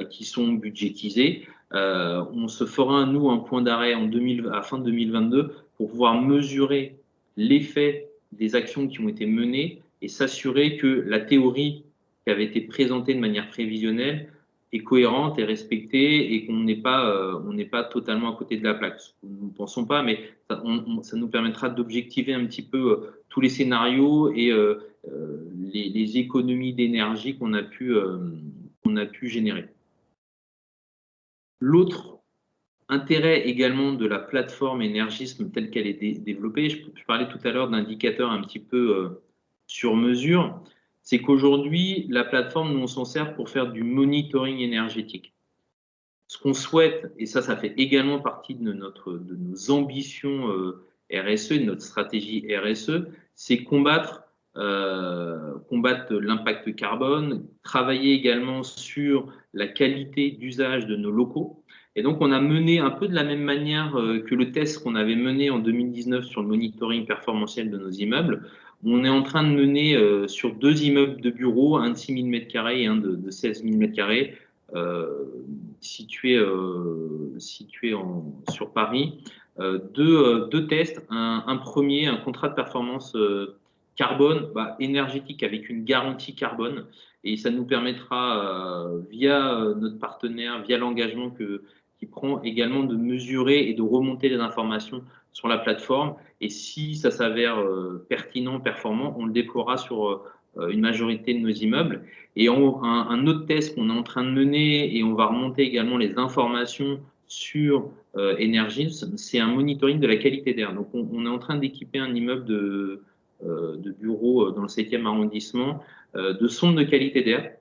Speaker 5: qui sont budgétisés. On se fera, nous, un point d'arrêt à fin 2022 pour pouvoir mesurer l'effet des actions qui ont été menées et s'assurer que la théorie qui avait été présentée de manière prévisionnelle est cohérente et respectée et qu'on n'est pas totalement à côté de la plaque. Nous ne pensons pas, mais ça nous permettra d'objectiver un petit peu tous les scénarios et les économies d'énergie qu'on a pu générer. L'autre intérêt également de la plateforme Énergisme telle qu'elle est développée, je parlais tout à l'heure d'indicateurs un petit peu sur mesure, c'est qu'aujourd'hui, la plateforme, nous, on s'en sert pour faire du monitoring énergétique. Ce qu'on souhaite, et ça fait également partie de nos ambitions RSE, de notre stratégie RSE, c'est combattre l'impact carbone, travailler également sur la qualité d'usage de nos locaux. Et donc, on a mené un peu de la même manière que le test qu'on avait mené en 2019 sur le monitoring performantiel de nos immeubles. On est en train de mener sur 2 immeubles de bureaux, un de 6 000 m² et un de 16 000 m², situés sur Paris. Deux tests. Un premier, un contrat de performance carbone énergétique avec une garantie carbone. Et ça nous permettra, via notre partenaire, via l'engagement qui prend également, de mesurer et de remonter les informations sur la plateforme. Et si ça s'avère pertinent, performant, on le déploiera sur une majorité de nos immeubles. Et un autre test qu'on est en train de mener, et on va remonter également les informations sur Énergisme, c'est un monitoring de la qualité d'air. Donc, on est en train d'équiper un immeuble de bureaux dans le 7e arrondissement de sondes de qualité d'air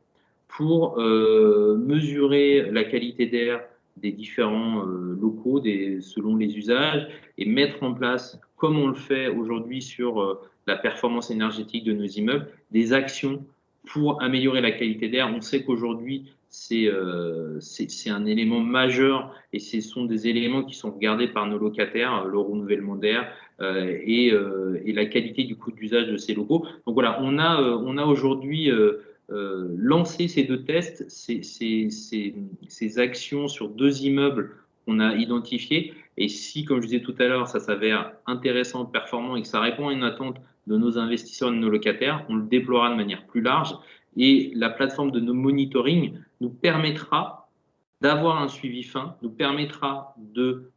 Speaker 5: pour mesurer la qualité d'air des différents locaux selon les usages et mettre en place, comme on le fait aujourd'hui sur la performance énergétique de nos immeubles, des actions pour améliorer la qualité d'air. On sait qu'aujourd'hui, c'est un élément majeur et ce sont des éléments qui sont regardés par nos locataires, le renouvellement d'air et la qualité du coût d'usage de ces locaux. Donc voilà, on a aujourd'hui lancé ces 2 tests, ces actions sur 2 immeubles qu'on a identifiés. Et si, comme je disais tout à l'heure, ça s'avère intéressant, performant et que ça répond à une attente de nos investisseurs, de nos locataires, on le déploiera de manière plus large. Et la plateforme de nos monitoring nous permettra d'avoir un suivi fin, nous permettra de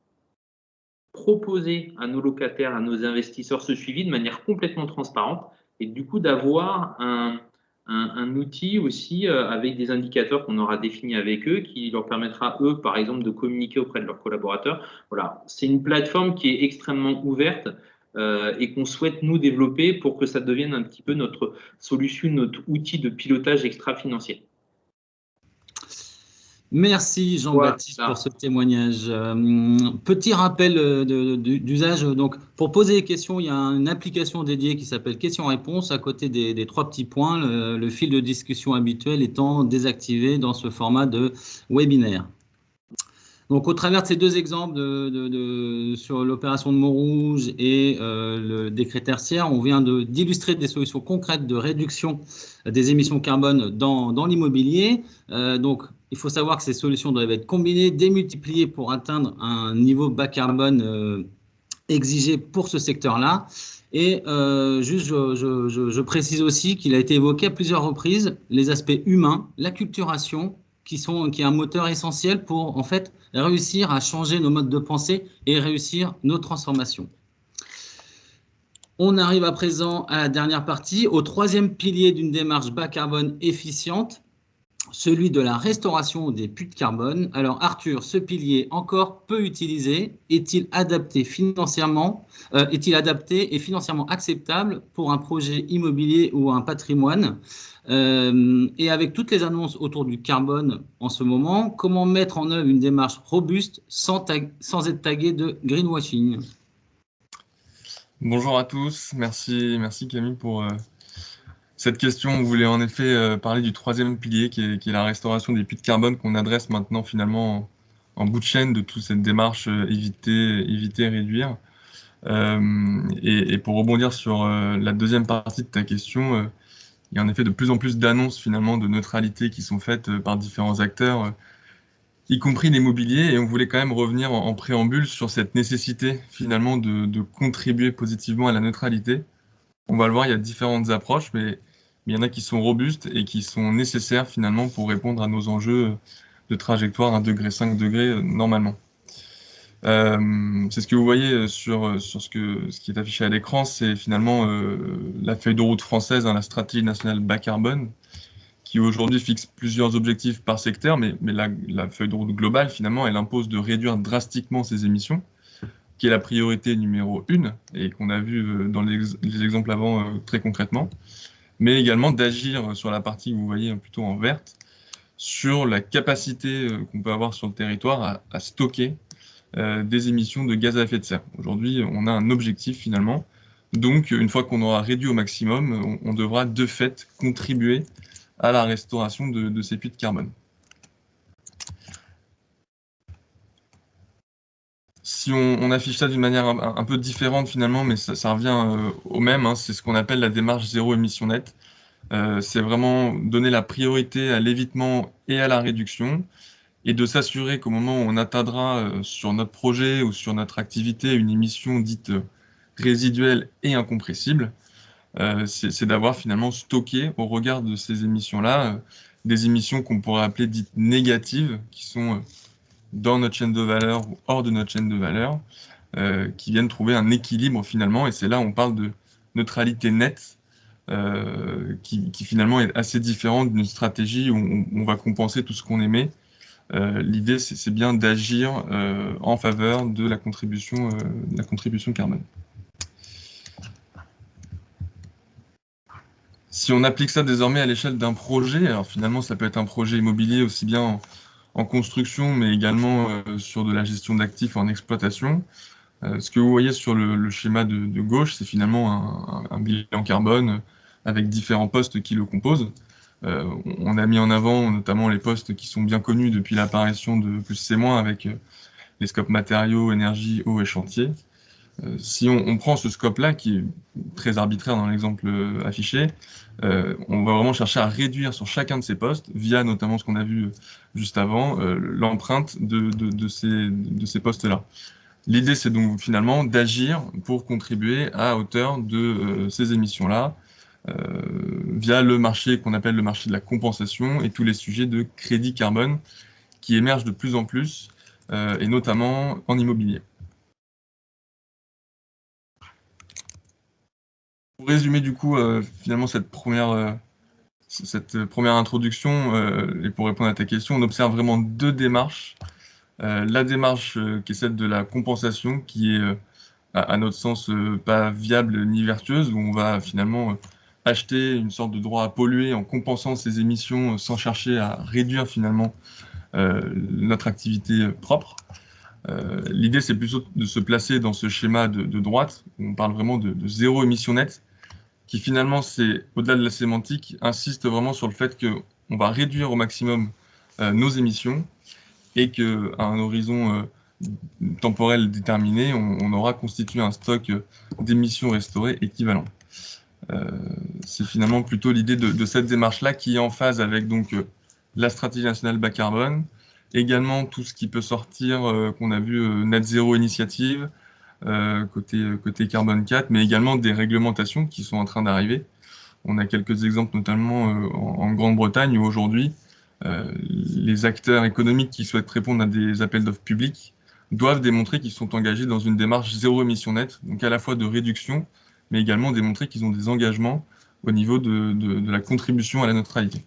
Speaker 5: proposer à nos locataires, à nos investisseurs ce suivi de manière complètement transparente et du coup d'avoir un outil aussi avec des indicateurs qu'on aura définis avec eux qui leur permettra, eux, par exemple, de communiquer auprès de leurs collaborateurs. Voilà, c'est une plateforme qui est extrêmement ouverte et qu'on souhaite nous développer pour que ça devienne un petit peu notre solution, notre outil de pilotage extra-financier.
Speaker 1: Merci Jean-Baptiste
Speaker 5: Voilà.
Speaker 1: pour ce témoignage. Petit rappel d'usage. Donc, pour poser des questions, il y a une application dédiée qui s'appelle Questions-réponses à côté des 3 petits points, le fil de discussion habituel étant désactivé dans ce format de webinaire. Donc, au travers de ces 2 exemples sur l'opération de Montrouge et le décret tertiaire, on vient d'illustrer des solutions concrètes de réduction des émissions carbone dans l'immobilier. Donc, il faut savoir que ces solutions doivent être combinées, démultipliées pour atteindre un niveau bas carbone exigé pour ce secteur-là. Et juste, je précise aussi qu'il a été évoqué à plusieurs reprises les aspects humains, l'acculturation, qui est un moteur essentiel pour en fait réussir à changer nos modes de pensée et réussir nos transformations. On arrive à présent à la dernière partie, au 3e pilier d'une démarche bas carbone efficiente, celui de la restauration des puits de carbone. Alors Arthur, ce pilier encore peu utilisé, est-il adapté et financièrement acceptable pour un projet immobilier ou un patrimoine? Et avec toutes les annonces autour du carbone en ce moment, comment mettre en œuvre une démarche robuste sans être tagué de greenwashing?
Speaker 6: Bonjour à tous, merci Camille pour cette question. On voulait en effet parler du 3e pilier qui est la restauration des puits de carbone qu'on adresse maintenant finalement en bout de chaîne de toute cette démarche éviter, réduire. Et pour rebondir sur la 2e partie de ta question, il y a en effet de plus en plus d'annonces finalement de neutralité qui sont faites par différents acteurs, y compris l'immobilier, et on voulait quand même revenir en préambule sur cette nécessité finalement de contribuer positivement à la neutralité. On va le voir, il y a différentes approches, mais il y en a qui sont robustes et qui sont nécessaires finalement pour répondre à nos enjeux de trajectoire 1 degré, 5 degrés normalement. C'est ce que vous voyez sur ce qui est affiché à l'écran, c'est finalement la feuille de route française, la stratégie nationale bas carbone, qui aujourd'hui fixe plusieurs objectifs par secteur, mais la feuille de route globale, finalement, elle impose de réduire drastiquement ces émissions, qui est la priorité numéro 1, et qu'on a vu dans les exemples avant très concrètement, mais également d'agir sur la partie que vous voyez plutôt en verte, sur la capacité qu'on peut avoir sur le territoire à stocker des émissions de gaz à effet de serre. Aujourd'hui, on a un objectif finalement, donc une fois qu'on aura réduit au maximum, on devra de fait contribuer à la restauration de ces puits de carbone. Si on affiche ça d'une manière un peu différente finalement, mais ça revient au même, c'est ce qu'on appelle la démarche zéro émission nette. C'est vraiment donner la priorité à l'évitement et à la réduction, et de s'assurer qu'au moment où on atteindra sur notre projet ou sur notre activité une émission dite résiduelle et incompressible, c'est d'avoir finalement stocké au regard de ces émissions-là des émissions qu'on pourrait appeler dites négatives, qui sont dans notre chaîne de valeur ou hors de notre chaîne de valeur, qui viennent trouver un équilibre finalement, et c'est là où on parle de neutralité nette, qui finalement est assez différente d'une stratégie où on va compenser tout ce qu'on émet. L'idée, c'est bien d'agir en faveur de la contribution carbone. Si on applique ça désormais à l'échelle d'un projet, alors finalement ça peut être un projet immobilier aussi bien en construction, mais également sur de la gestion d'actifs en exploitation. Ce que vous voyez sur le schéma de gauche, c'est finalement un bilan carbone avec différents postes qui le composent. On a mis en avant notamment les postes qui sont bien connus depuis l'apparition de Plus c'est moins avec les scopes matériaux, énergie, eau et chantier. Si on prend ce scope-là, qui est très arbitraire dans l'exemple affiché, on va vraiment chercher à réduire sur chacun de ces postes, via notamment ce qu'on a vu juste avant, l'empreinte de ces postes-là. L'idée, c'est donc finalement d'agir pour contribuer à hauteur de ces émissions-là, via le marché qu'on appelle le marché de la compensation et tous les sujets de crédit carbone qui émergent de plus en plus, et notamment en immobilier. Pour résumer du coup finalement cette première introduction, et pour répondre à ta question, on observe vraiment deux démarches. La démarche qui est celle de la compensation, qui est à notre sens pas viable ni vertueuse, où on va finalement acheter une sorte de droit à polluer en compensant ces émissions sans chercher à réduire finalement notre activité propre. L'idée, c'est plutôt de se placer dans ce schéma de droite, où on parle vraiment de zéro émission nette, qui finalement, c'est au-delà de la sémantique, insiste vraiment sur le fait qu'on va réduire au maximum nos émissions et qu'à un horizon temporel déterminé, on aura constitué un stock d'émissions restaurées équivalent. C'est finalement plutôt l'idée de cette démarche-là qui est en phase avec donc, la stratégie nationale bas carbone, également tout ce qui peut sortir, qu'on a vu Net Zero Initiative, côté Carbone 4, mais également des réglementations qui sont en train d'arriver. On a quelques exemples, notamment en Grande-Bretagne, où aujourd'hui, les acteurs économiques qui souhaitent répondre à des appels d'offres publics doivent démontrer qu'ils sont engagés dans une démarche zéro émission nette, donc à la fois de réduction, mais également démontrer qu'ils ont des engagements au niveau de la contribution à la neutralité.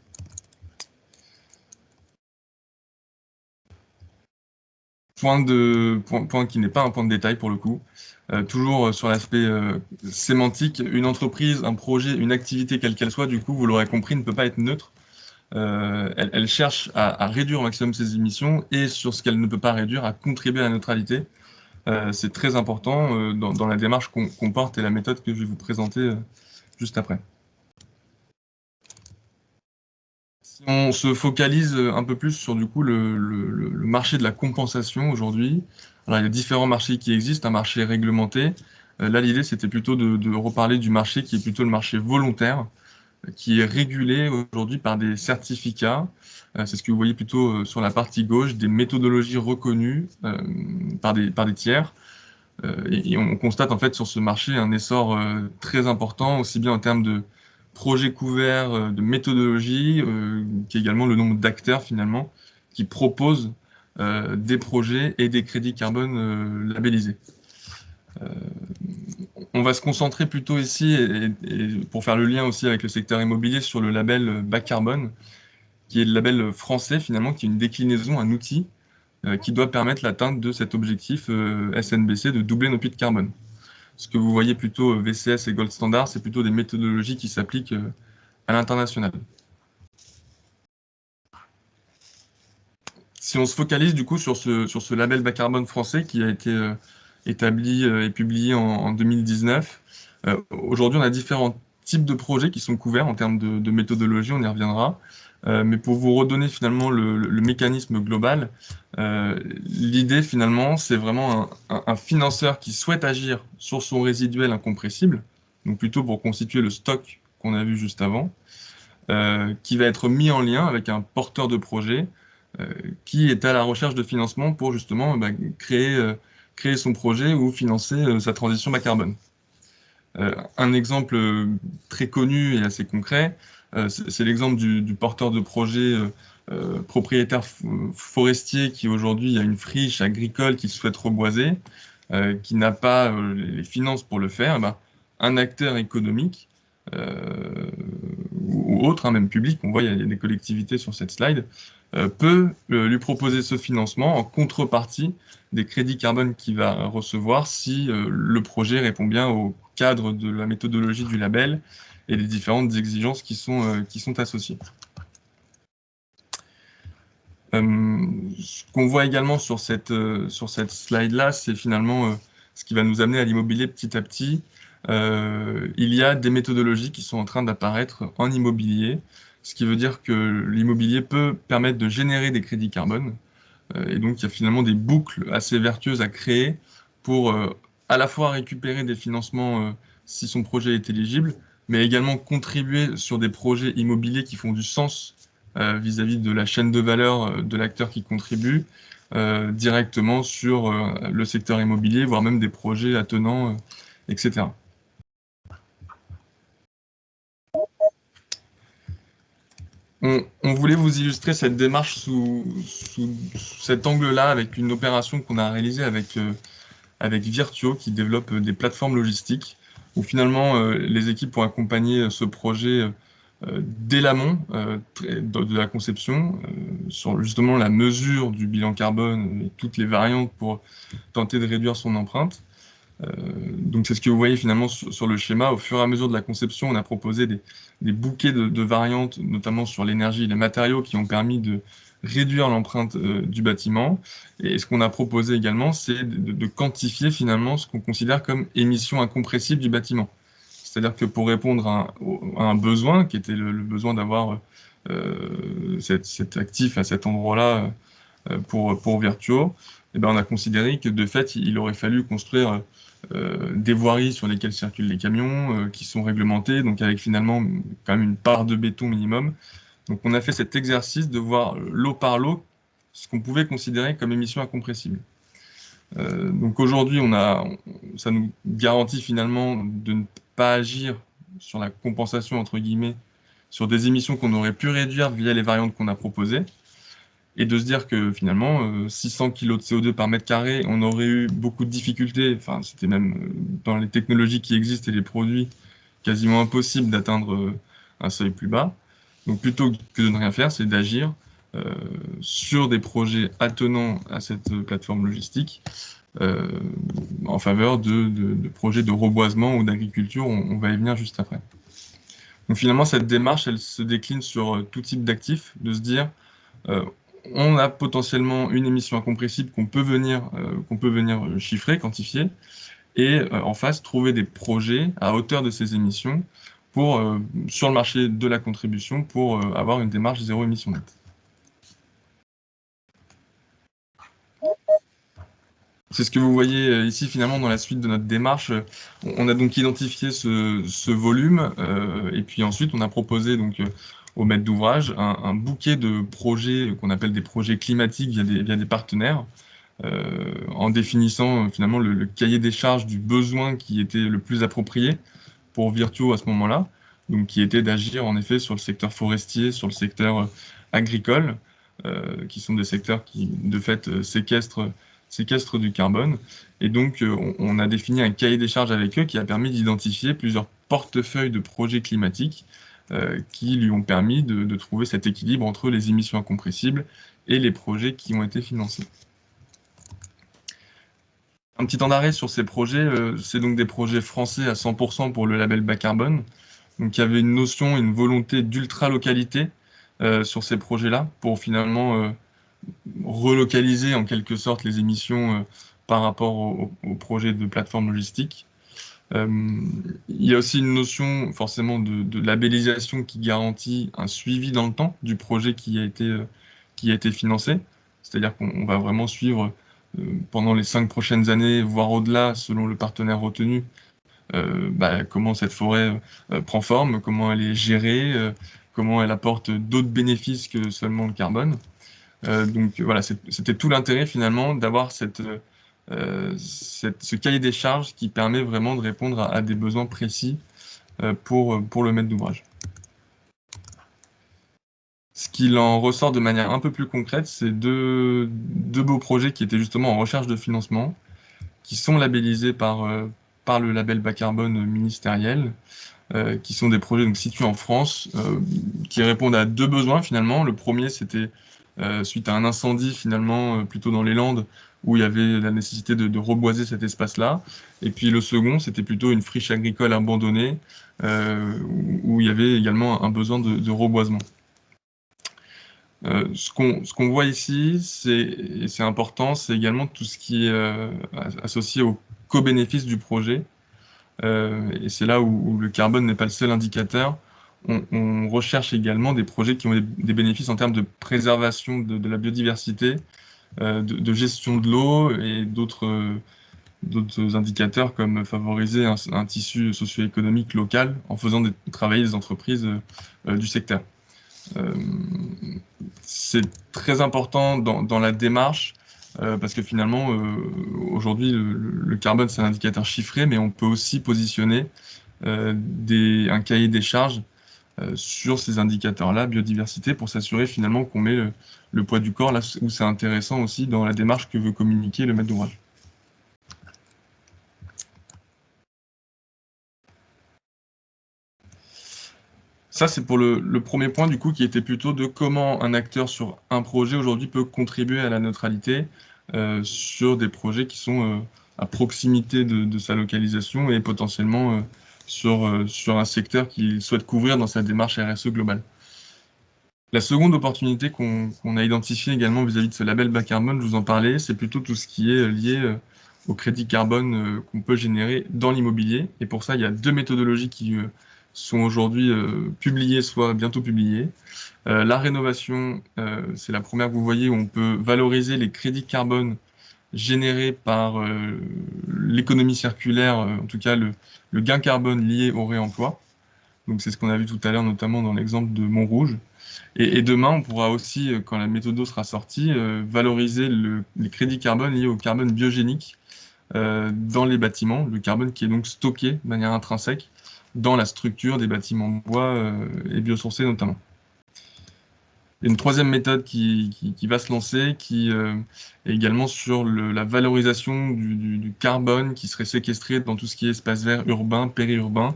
Speaker 6: Point qui n'est pas un point de détail pour le coup, toujours sur l'aspect sémantique, une entreprise, un projet, une activité quelle qu'elle soit, du coup, vous l'aurez compris, ne peut pas être neutre. Elle cherche à réduire au maximum ses émissions et sur ce qu'elle ne peut pas réduire, à contribuer à la neutralité. C'est très important dans la démarche qu'on porte et la méthode que je vais vous présenter juste après. Si on se focalise un peu plus sur du coup le marché de la compensation aujourd'hui, alors il y a différents marchés qui existent, un marché réglementé. Là, l'idée, c'était plutôt de reparler du marché qui est plutôt le marché volontaire, qui est régulé aujourd'hui par des certificats. C'est ce que vous voyez plutôt sur la partie gauche, des méthodologies reconnues par des tiers. Et on constate en fait sur ce marché un essor très important, aussi bien en termes de projets couverts, de méthodologie, qu'également le nombre d'acteurs finalement qui proposent des projets et des crédits carbone labellisés. On va se concentrer plutôt ici, et pour faire le lien aussi avec le secteur immobilier, sur le label bas carbone, qui est le label français finalement, qui est une déclinaison, un outil qui doit permettre l'atteinte de cet objectif SNBC de doubler nos puits de carbone. Ce que vous voyez plutôt VCS et Gold Standard, c'est plutôt des méthodologies qui s'appliquent à l'international. Si on se focalise du coup sur ce label bas carbone français qui a été établi et publié en 2019, aujourd'hui on a différents types de projets qui sont couverts en termes de méthodologie, on y reviendra. Mais pour vous redonner finalement le mécanisme global, l'idée finalement c'est vraiment un financeur qui souhaite agir sur son résiduel incompressible, donc plutôt pour constituer le stock qu'on a vu juste avant, qui va être mis en lien avec un porteur de projet qui est à la recherche de financement pour justement créer son projet ou financer sa transition bas carbone. Un exemple très connu et assez concret, c'est l'exemple du porteur de projet propriétaire forestier qui aujourd'hui a une friche agricole qu'il souhaite reboiser, qui n'a pas les finances pour le faire. Un acteur économique ou autre, même public, on voit il y a des collectivités sur cette slide, peut lui proposer ce financement en contrepartie des crédits carbone qu'il va recevoir si le projet répond bien au cadre de la méthodologie du label et des différentes exigences qui sont associées. Ce qu'on voit également sur cette slide-là, c'est finalement ce qui va nous amener à l'immobilier petit à petit. Il y a des méthodologies qui sont en train d'apparaître en immobilier, ce qui veut dire que l'immobilier peut permettre de générer des crédits carbone. Et donc, il y a finalement des boucles assez vertueuses à créer pour à la fois récupérer des financements si son projet est éligible, mais également contribuer sur des projets immobiliers qui font du sens vis-à-vis de la chaîne de valeur de l'acteur qui contribue directement sur le secteur immobilier, voire même des projets attenants, etc. On voulait vous illustrer cette démarche sous cet angle-là avec une opération qu'on a réalisée avec Virtuo qui développe des plateformes logistiques où finalement les équipes ont accompagné ce projet dès l'amont de la conception sur justement la mesure du bilan carbone et toutes les variantes pour tenter de réduire son empreinte. Donc c'est ce que vous voyez finalement sur le schéma. Au fur et à mesure de la conception, on a proposé des bouquets de variantes, notamment sur l'énergie et les matériaux, qui ont permis de réduire l'empreinte du bâtiment. Et ce qu'on a proposé également, c'est de quantifier finalement ce qu'on considère comme émissions incompressibles du bâtiment. C'est-à-dire que pour répondre à un besoin, qui était le besoin d'avoir cet actif à cet endroit-là pour Virtuo, eh ben, on a considéré que de fait, il aurait fallu construire des voiries sur lesquelles circulent les camions, qui sont réglementées, donc avec finalement quand même une part de béton minimum. Donc on a fait cet exercice de voir lot par lot ce qu'on pouvait considérer comme émissions incompressibles. Donc aujourd'hui, ça nous garantit finalement de ne pas agir sur la compensation, entre guillemets, sur des émissions qu'on aurait pu réduire via les variantes qu'on a proposées, et de se dire que finalement, 600 kg de CO2 par mètre carré, on aurait eu beaucoup de difficultés, enfin c'était même dans les technologies qui existent et les produits, quasiment impossible d'atteindre un seuil plus bas. Donc plutôt que de ne rien faire, c'est d'agir sur des projets attenants à cette plateforme logistique en faveur de projets de reboisement ou d'agriculture, on va y venir juste après. Donc finalement, cette démarche, elle se décline sur tout type d'actifs, de se dire on a potentiellement une émission incompressible qu'on peut venir chiffrer, quantifier, et en face, trouver des projets à hauteur de ces émissions sur le marché de la contribution pour avoir une démarche zéro émission nette. C'est ce que vous voyez ici finalement dans la suite de notre démarche. On a donc identifié ce volume et puis ensuite on a proposé donc au maître d'ouvrage un bouquet de projets qu'on appelle des projets climatiques via des partenaires en définissant finalement le cahier des charges du besoin qui était le plus approprié pour Virtuo à ce moment-là, donc qui était d'agir en effet sur le secteur forestier, sur le secteur agricole, qui sont des secteurs qui de fait séquestrent du carbone. Et donc on a défini un cahier des charges avec eux qui a permis d'identifier plusieurs portefeuilles de projets climatiques qui lui ont permis de trouver cet équilibre entre les émissions incompressibles et les projets qui ont été financés. Un petit temps d'arrêt sur ces projets, c'est donc des projets français à 100% pour le label bas carbone. Donc il y avait une notion, une volonté d'ultra-localité sur ces projets-là pour finalement relocaliser en quelque sorte les émissions par rapport au projet de plateforme logistique. Il y a aussi une notion forcément de labellisation qui garantit un suivi dans le temps du projet qui a été financé. C'est-à-dire qu'on va vraiment suivre pendant les 5 prochaines années, voire au-delà, selon le partenaire retenu, comment cette forêt prend forme, comment elle est gérée, comment elle apporte d'autres bénéfices que seulement le carbone. Donc voilà, c'était tout l'intérêt finalement d'avoir ce cahier des charges qui permet vraiment de répondre à des besoins précis pour le maître d'ouvrage. Ce qu'il en ressort de manière un peu plus concrète, c'est deux beaux projets qui étaient justement en recherche de financement, qui sont labellisés par le label bas carbone ministériel, qui sont des projets donc, situés en France, qui répondent à 2 besoins finalement. Le premier, c'était suite à un incendie finalement plutôt dans les Landes, où il y avait la nécessité de reboiser cet espace-là. Et puis le second, c'était plutôt une friche agricole abandonnée, où il y avait également un besoin de reboisement. Ce qu'on voit ici, et c'est important, c'est également tout ce qui est associé au co-bénéfice du projet. Et c'est là où le carbone n'est pas le seul indicateur. on recherche également des projets qui ont des bénéfices en termes de préservation de la biodiversité, de gestion de l'eau et d'autres indicateurs comme favoriser un tissu socio-économique local en faisant travailler des entreprises du secteur. C'est très important dans la démarche parce que finalement, aujourd'hui, le carbone, c'est un indicateur chiffré, mais on peut aussi positionner un cahier des charges sur ces indicateurs-là, biodiversité, pour s'assurer finalement qu'on met le poids du corps là où c'est intéressant aussi dans la démarche que veut communiquer le maître d'ouvrage. Ça, c'est pour le premier point, du coup, qui était plutôt de comment un acteur sur un projet aujourd'hui peut contribuer à la neutralité sur des projets qui sont à proximité de sa localisation et potentiellement sur un secteur qu'il souhaite couvrir dans sa démarche RSE globale. La seconde opportunité qu'on a identifiée également vis-à-vis de ce label bas carbone, je vous en parlais, c'est plutôt tout ce qui est lié au crédit carbone qu'on peut générer dans l'immobilier. Et pour ça, il y a 2 méthodologies qui sont aujourd'hui publiées, soit bientôt publiées. La rénovation, c'est la première que vous voyez, où on peut valoriser les crédits carbone générés par l'économie circulaire, en tout cas le gain carbone lié au réemploi. Donc c'est ce qu'on a vu tout à l'heure, notamment dans l'exemple de Montrouge. Et demain, on pourra aussi, quand la méthode sera sortie, valoriser les crédits carbone liés au carbone biogénique dans les bâtiments, le carbone qui est donc stocké de manière intrinsèque dans la structure des bâtiments bois et biosourcés notamment. Il y a une troisième méthode qui va se lancer, qui est également sur la valorisation du carbone qui serait séquestré dans tout ce qui est espace vert urbain, périurbain,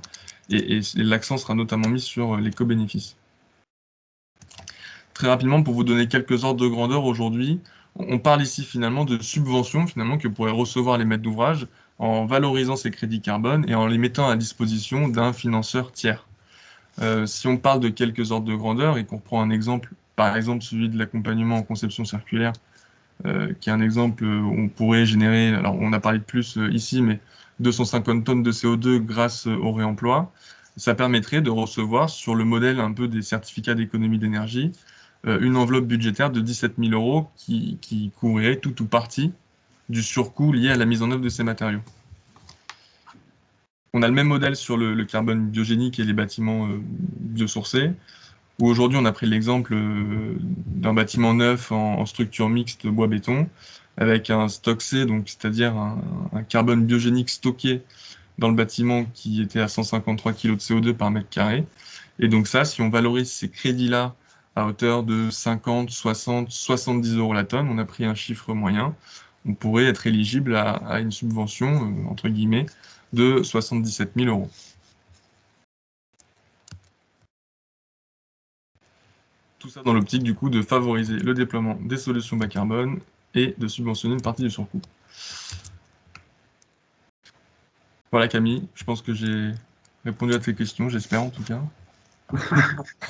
Speaker 6: et l'accent sera notamment mis sur l'éco-bénéfice. Très rapidement, pour vous donner quelques ordres de grandeur aujourd'hui, on parle ici finalement de subventions que pourraient recevoir les maîtres d'ouvrage en valorisant ces crédits carbone et en les mettant à disposition d'un financeur tiers. Si on parle de quelques ordres de grandeur et qu'on prend un exemple, par exemple celui de l'accompagnement en conception circulaire, qui est un exemple où on pourrait générer, alors on a parlé de plus ici, mais 250 tonnes de CO2 grâce au réemploi, ça permettrait de recevoir sur le modèle un peu des certificats d'économie d'énergie, une enveloppe budgétaire de 17 000 € qui couvrirait tout ou partie du surcoût lié à la mise en œuvre de ces matériaux. On a le même modèle sur le carbone biogénique et les bâtiments biosourcés, où aujourd'hui on a pris l'exemple d'un bâtiment neuf en structure mixte bois-béton, avec un stock C, donc c'est-à-dire un carbone biogénique stocké dans le bâtiment qui était à 153 kg de CO2 par mètre carré. Et donc ça, si on valorise ces crédits-là à hauteur de 50, 60, 70 € la tonne, on a pris un chiffre moyen, on pourrait être éligible à une subvention, entre guillemets, de 77 000 €. Tout ça dans l'optique du coup de favoriser le déploiement des solutions bas carbone et de subventionner une partie du surcoût. Voilà Camille, je pense que j'ai répondu à tes questions, j'espère en tout cas.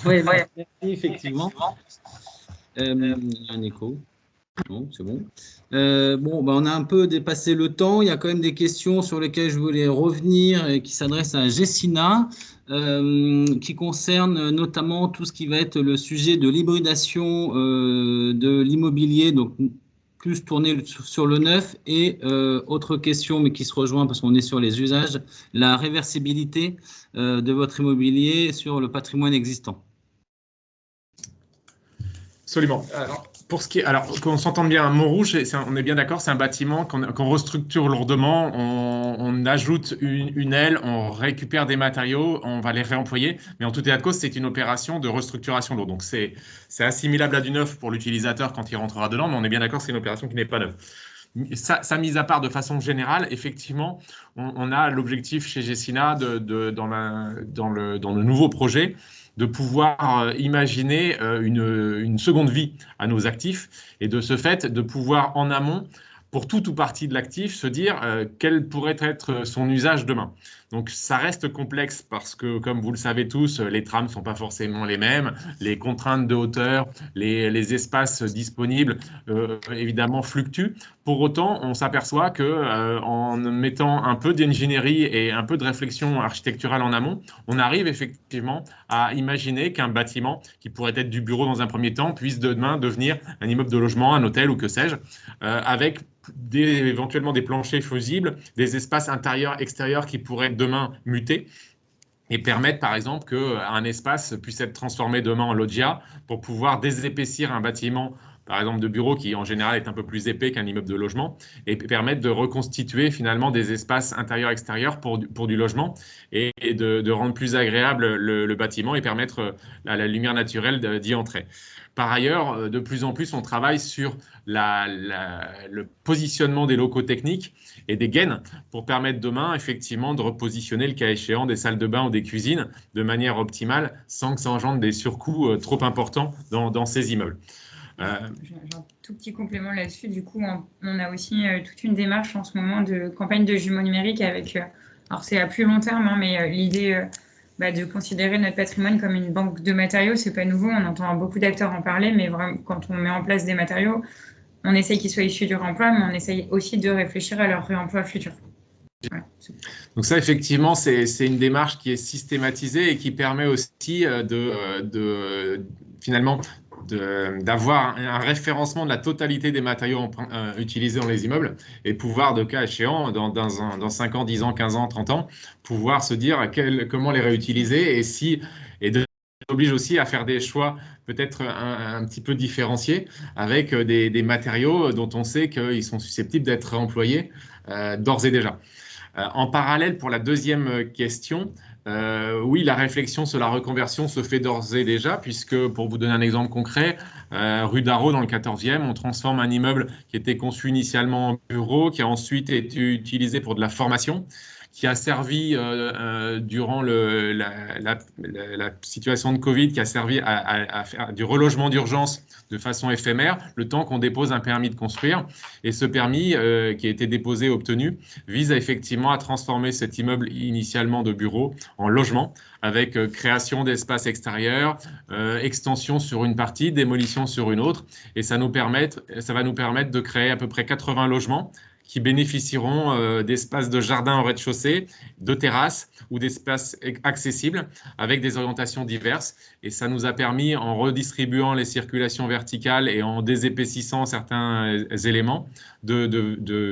Speaker 1: Oui, merci, effectivement. Un écho. Non, c'est bon. On a un peu dépassé le temps. Il y a quand même des questions sur lesquelles je voulais revenir et qui s'adressent à Gecina, qui concernent notamment tout ce qui va être le sujet de l'hybridation de l'immobilier, donc plus tourné sur le neuf. Et autre question, mais qui se rejoint parce qu'on est sur les usages, la réversibilité de votre immobilier sur le patrimoine existant.
Speaker 2: Absolument. Alors, qu'on s'entende bien, Montrouge, on est bien d'accord, c'est un bâtiment qu'on restructure lourdement, on ajoute une aile, on récupère des matériaux, on va les réemployer, mais en tout état de cause, c'est une opération de restructuration lourde. Donc, c'est assimilable à du neuf pour l'utilisateur quand il rentrera dedans, mais on est bien d'accord, c'est une opération qui n'est pas neuve. Ça mise à part, de façon générale, effectivement, on a l'objectif chez Gecina dans le nouveau projet de pouvoir imaginer une seconde vie à nos actifs et de ce fait de pouvoir en amont, pour tout ou partie de l'actif, se dire quel pourrait être son usage demain. Donc, ça reste complexe parce que, comme vous le savez tous, les trames ne sont pas forcément les mêmes. Les contraintes de hauteur, les espaces disponibles, évidemment, fluctuent. Pour autant, on s'aperçoit qu'en mettant un peu d'ingénierie et un peu de réflexion architecturale en amont, on arrive effectivement à imaginer qu'un bâtiment qui pourrait être du bureau dans un premier temps puisse demain devenir un immeuble de logement, un hôtel ou que sais-je, avec éventuellement des planchers fusibles, des espaces intérieurs, extérieurs qui pourraient demain muter et permettre par exemple qu'un espace puisse être transformé demain en loggia pour pouvoir désépaissir un bâtiment, par exemple de bureau qui en général est un peu plus épais qu'un immeuble de logement, et permettre de reconstituer finalement des espaces intérieurs-extérieurs pour du logement et de rendre plus agréable le bâtiment et permettre à la lumière naturelle d'y entrer. Par ailleurs, de plus en plus, on travaille sur le positionnement des locaux techniques et des gaines pour permettre demain, effectivement, de repositionner le cas échéant des salles de bain ou des cuisines de manière optimale sans que ça engendre des surcoûts trop importants dans ces immeubles.
Speaker 3: J'ai un tout petit complément là-dessus. Du coup, on a aussi toute une démarche en ce moment de campagne de jumeaux numériques avec, alors c'est à plus long terme, hein, mais l'idée de considérer notre patrimoine comme une banque de matériaux, c'est pas nouveau. On entend beaucoup d'acteurs en parler, mais vraiment, quand on met en place des matériaux, on essaye qu'ils soient issus du réemploi, mais on essaye aussi de réfléchir à leur réemploi futur. Ouais.
Speaker 2: Donc ça, effectivement, c'est une démarche qui est systématisée et qui permet aussi finalement d'avoir un référencement de la totalité des matériaux utilisés dans les immeubles et pouvoir, de cas échéant, dans 5 ans, 10 ans, 15 ans, 30 ans, pouvoir se dire comment les réutiliser et oblige aussi à faire des choix peut-être un petit peu différenciés avec des matériaux dont on sait qu'ils sont susceptibles d'être employés d'ores et déjà. En parallèle, pour la deuxième question, oui, la réflexion sur la reconversion se fait d'ores et déjà, puisque, pour vous donner un exemple concret, rue d'Arros, dans le 14e, on transforme un immeuble qui était conçu initialement en bureau, qui a ensuite été utilisé pour de la formation, qui a servi durant la situation de Covid, qui a servi à faire du relogement d'urgence de façon éphémère, le temps qu'on dépose un permis de construire. Et ce permis, qui a été déposé et obtenu, vise effectivement à transformer cet immeuble initialement de bureau en logement, avec création d'espaces extérieurs, extension sur une partie, démolition sur une autre. Et ça va nous permettre de créer à peu près 80 logements qui bénéficieront d'espaces de jardin au rez-de-chaussée, de terrasses ou d'espaces accessibles avec des orientations diverses. Et ça nous a permis, en redistribuant les circulations verticales et en désépaississant certains éléments,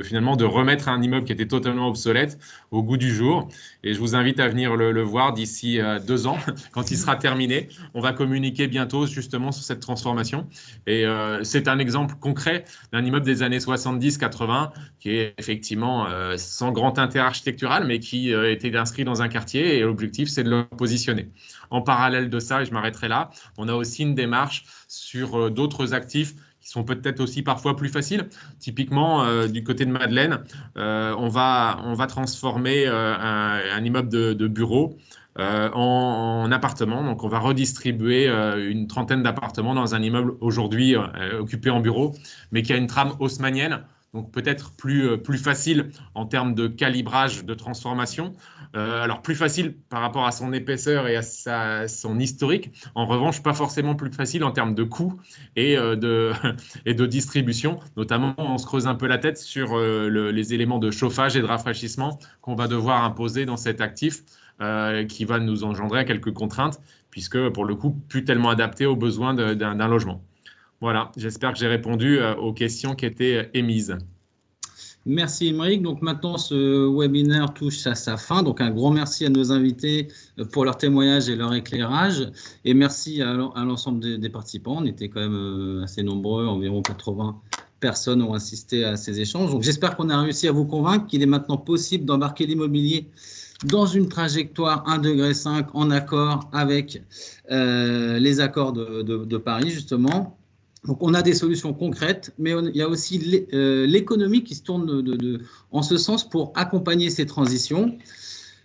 Speaker 2: finalement de remettre un immeuble qui était totalement obsolète au goût du jour. Et je vous invite à venir le voir d'ici 2 ans, quand il sera terminé. On va communiquer bientôt justement sur cette transformation. Et c'est un exemple concret d'un immeuble des années 70-80 qui est effectivement sans grand intérêt architectural, mais qui était inscrit dans un quartier, et l'objectif, c'est de le positionner. En parallèle de ça, et je m'arrêterai là, on a aussi une démarche sur d'autres actifs qui sont peut-être aussi parfois plus faciles. Typiquement, du côté de Madeleine, on va transformer un immeuble de bureau en appartement. Donc, on va redistribuer une trentaine d'appartements dans un immeuble aujourd'hui occupé en bureau, mais qui a une trame haussmannienne. Donc peut-être plus facile en termes de calibrage de transformation. Alors plus facile par rapport à son épaisseur et à son historique. En revanche, pas forcément plus facile en termes de coût et de distribution. Notamment, on se creuse un peu la tête sur les éléments de chauffage et de rafraîchissement qu'on va devoir imposer dans cet actif qui va nous engendrer quelques contraintes, puisque pour le coup, plus tellement adapté aux besoins d'un logement. Voilà, j'espère que j'ai répondu aux questions qui étaient émises.
Speaker 1: Merci Émeric. Donc maintenant, ce webinaire touche à sa fin. Donc un grand merci à nos invités pour leur témoignage et leur éclairage. Et merci à l'ensemble des participants. On était quand même assez nombreux, environ 80 personnes ont assisté à ces échanges. Donc j'espère qu'on a réussi à vous convaincre qu'il est maintenant possible d'embarquer l'immobilier dans une trajectoire 1,5 degré en accord avec les accords de Paris, justement. Donc, on a des solutions concrètes, mais il y a aussi l'économie qui se tourne en ce sens pour accompagner ces transitions.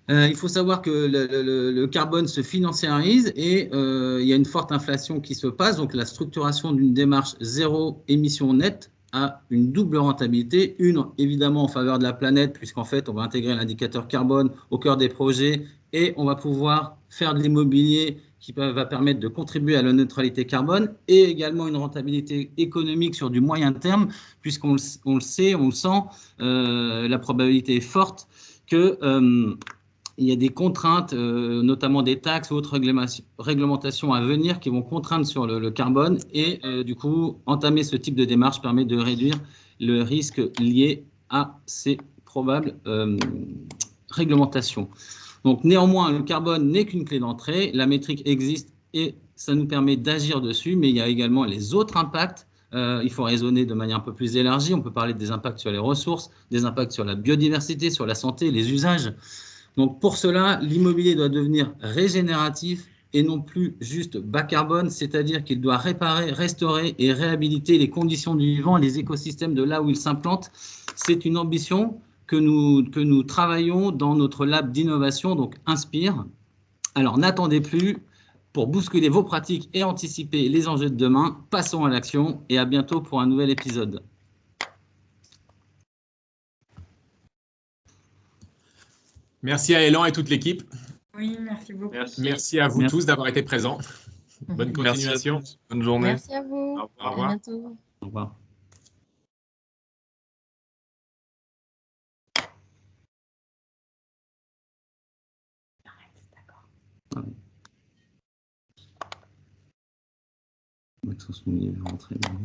Speaker 1: Il faut savoir que le carbone se financiarise et il y a une forte inflation qui se passe. Donc, la structuration d'une démarche zéro émission nette a une double rentabilité. Une, évidemment, en faveur de la planète, puisqu'en fait, on va intégrer l'indicateur carbone au cœur des projets et on va pouvoir faire de l'immobilier qui va permettre de contribuer à la neutralité carbone et également une rentabilité économique sur du moyen terme, puisqu'on le sait, on le sent, la probabilité est forte que il y a des contraintes, notamment des taxes ou autres réglementations à venir qui vont contraindre sur le carbone et du coup, entamer ce type de démarche permet de réduire le risque lié à ces probables réglementations. Donc néanmoins, le carbone n'est qu'une clé d'entrée, la métrique existe et ça nous permet d'agir dessus, mais il y a également les autres impacts. Il faut raisonner de manière un peu plus élargie, on peut parler des impacts sur les ressources, des impacts sur la biodiversité, sur la santé, les usages. Donc pour cela, l'immobilier doit devenir régénératif et non plus juste bas carbone, c'est-à-dire qu'il doit réparer, restaurer et réhabiliter les conditions du vivant, les écosystèmes de là où il s'implante. C'est une ambition que nous travaillons dans notre lab d'innovation, donc Inspire. Alors n'attendez plus, pour bousculer vos pratiques et anticiper les enjeux de demain, passons à l'action et à bientôt pour un nouvel épisode.
Speaker 2: Merci à Elan et toute l'équipe.
Speaker 3: Oui, merci beaucoup.
Speaker 2: Merci à vous tous d'avoir été présents. Bonne
Speaker 6: Merci à
Speaker 2: continuation.
Speaker 6: tous. Bonne journée.
Speaker 4: Merci à vous.
Speaker 2: Au
Speaker 4: À
Speaker 2: revoir.
Speaker 4: bientôt.
Speaker 1: Au revoir. Maxence Mounier veut rentrer dans le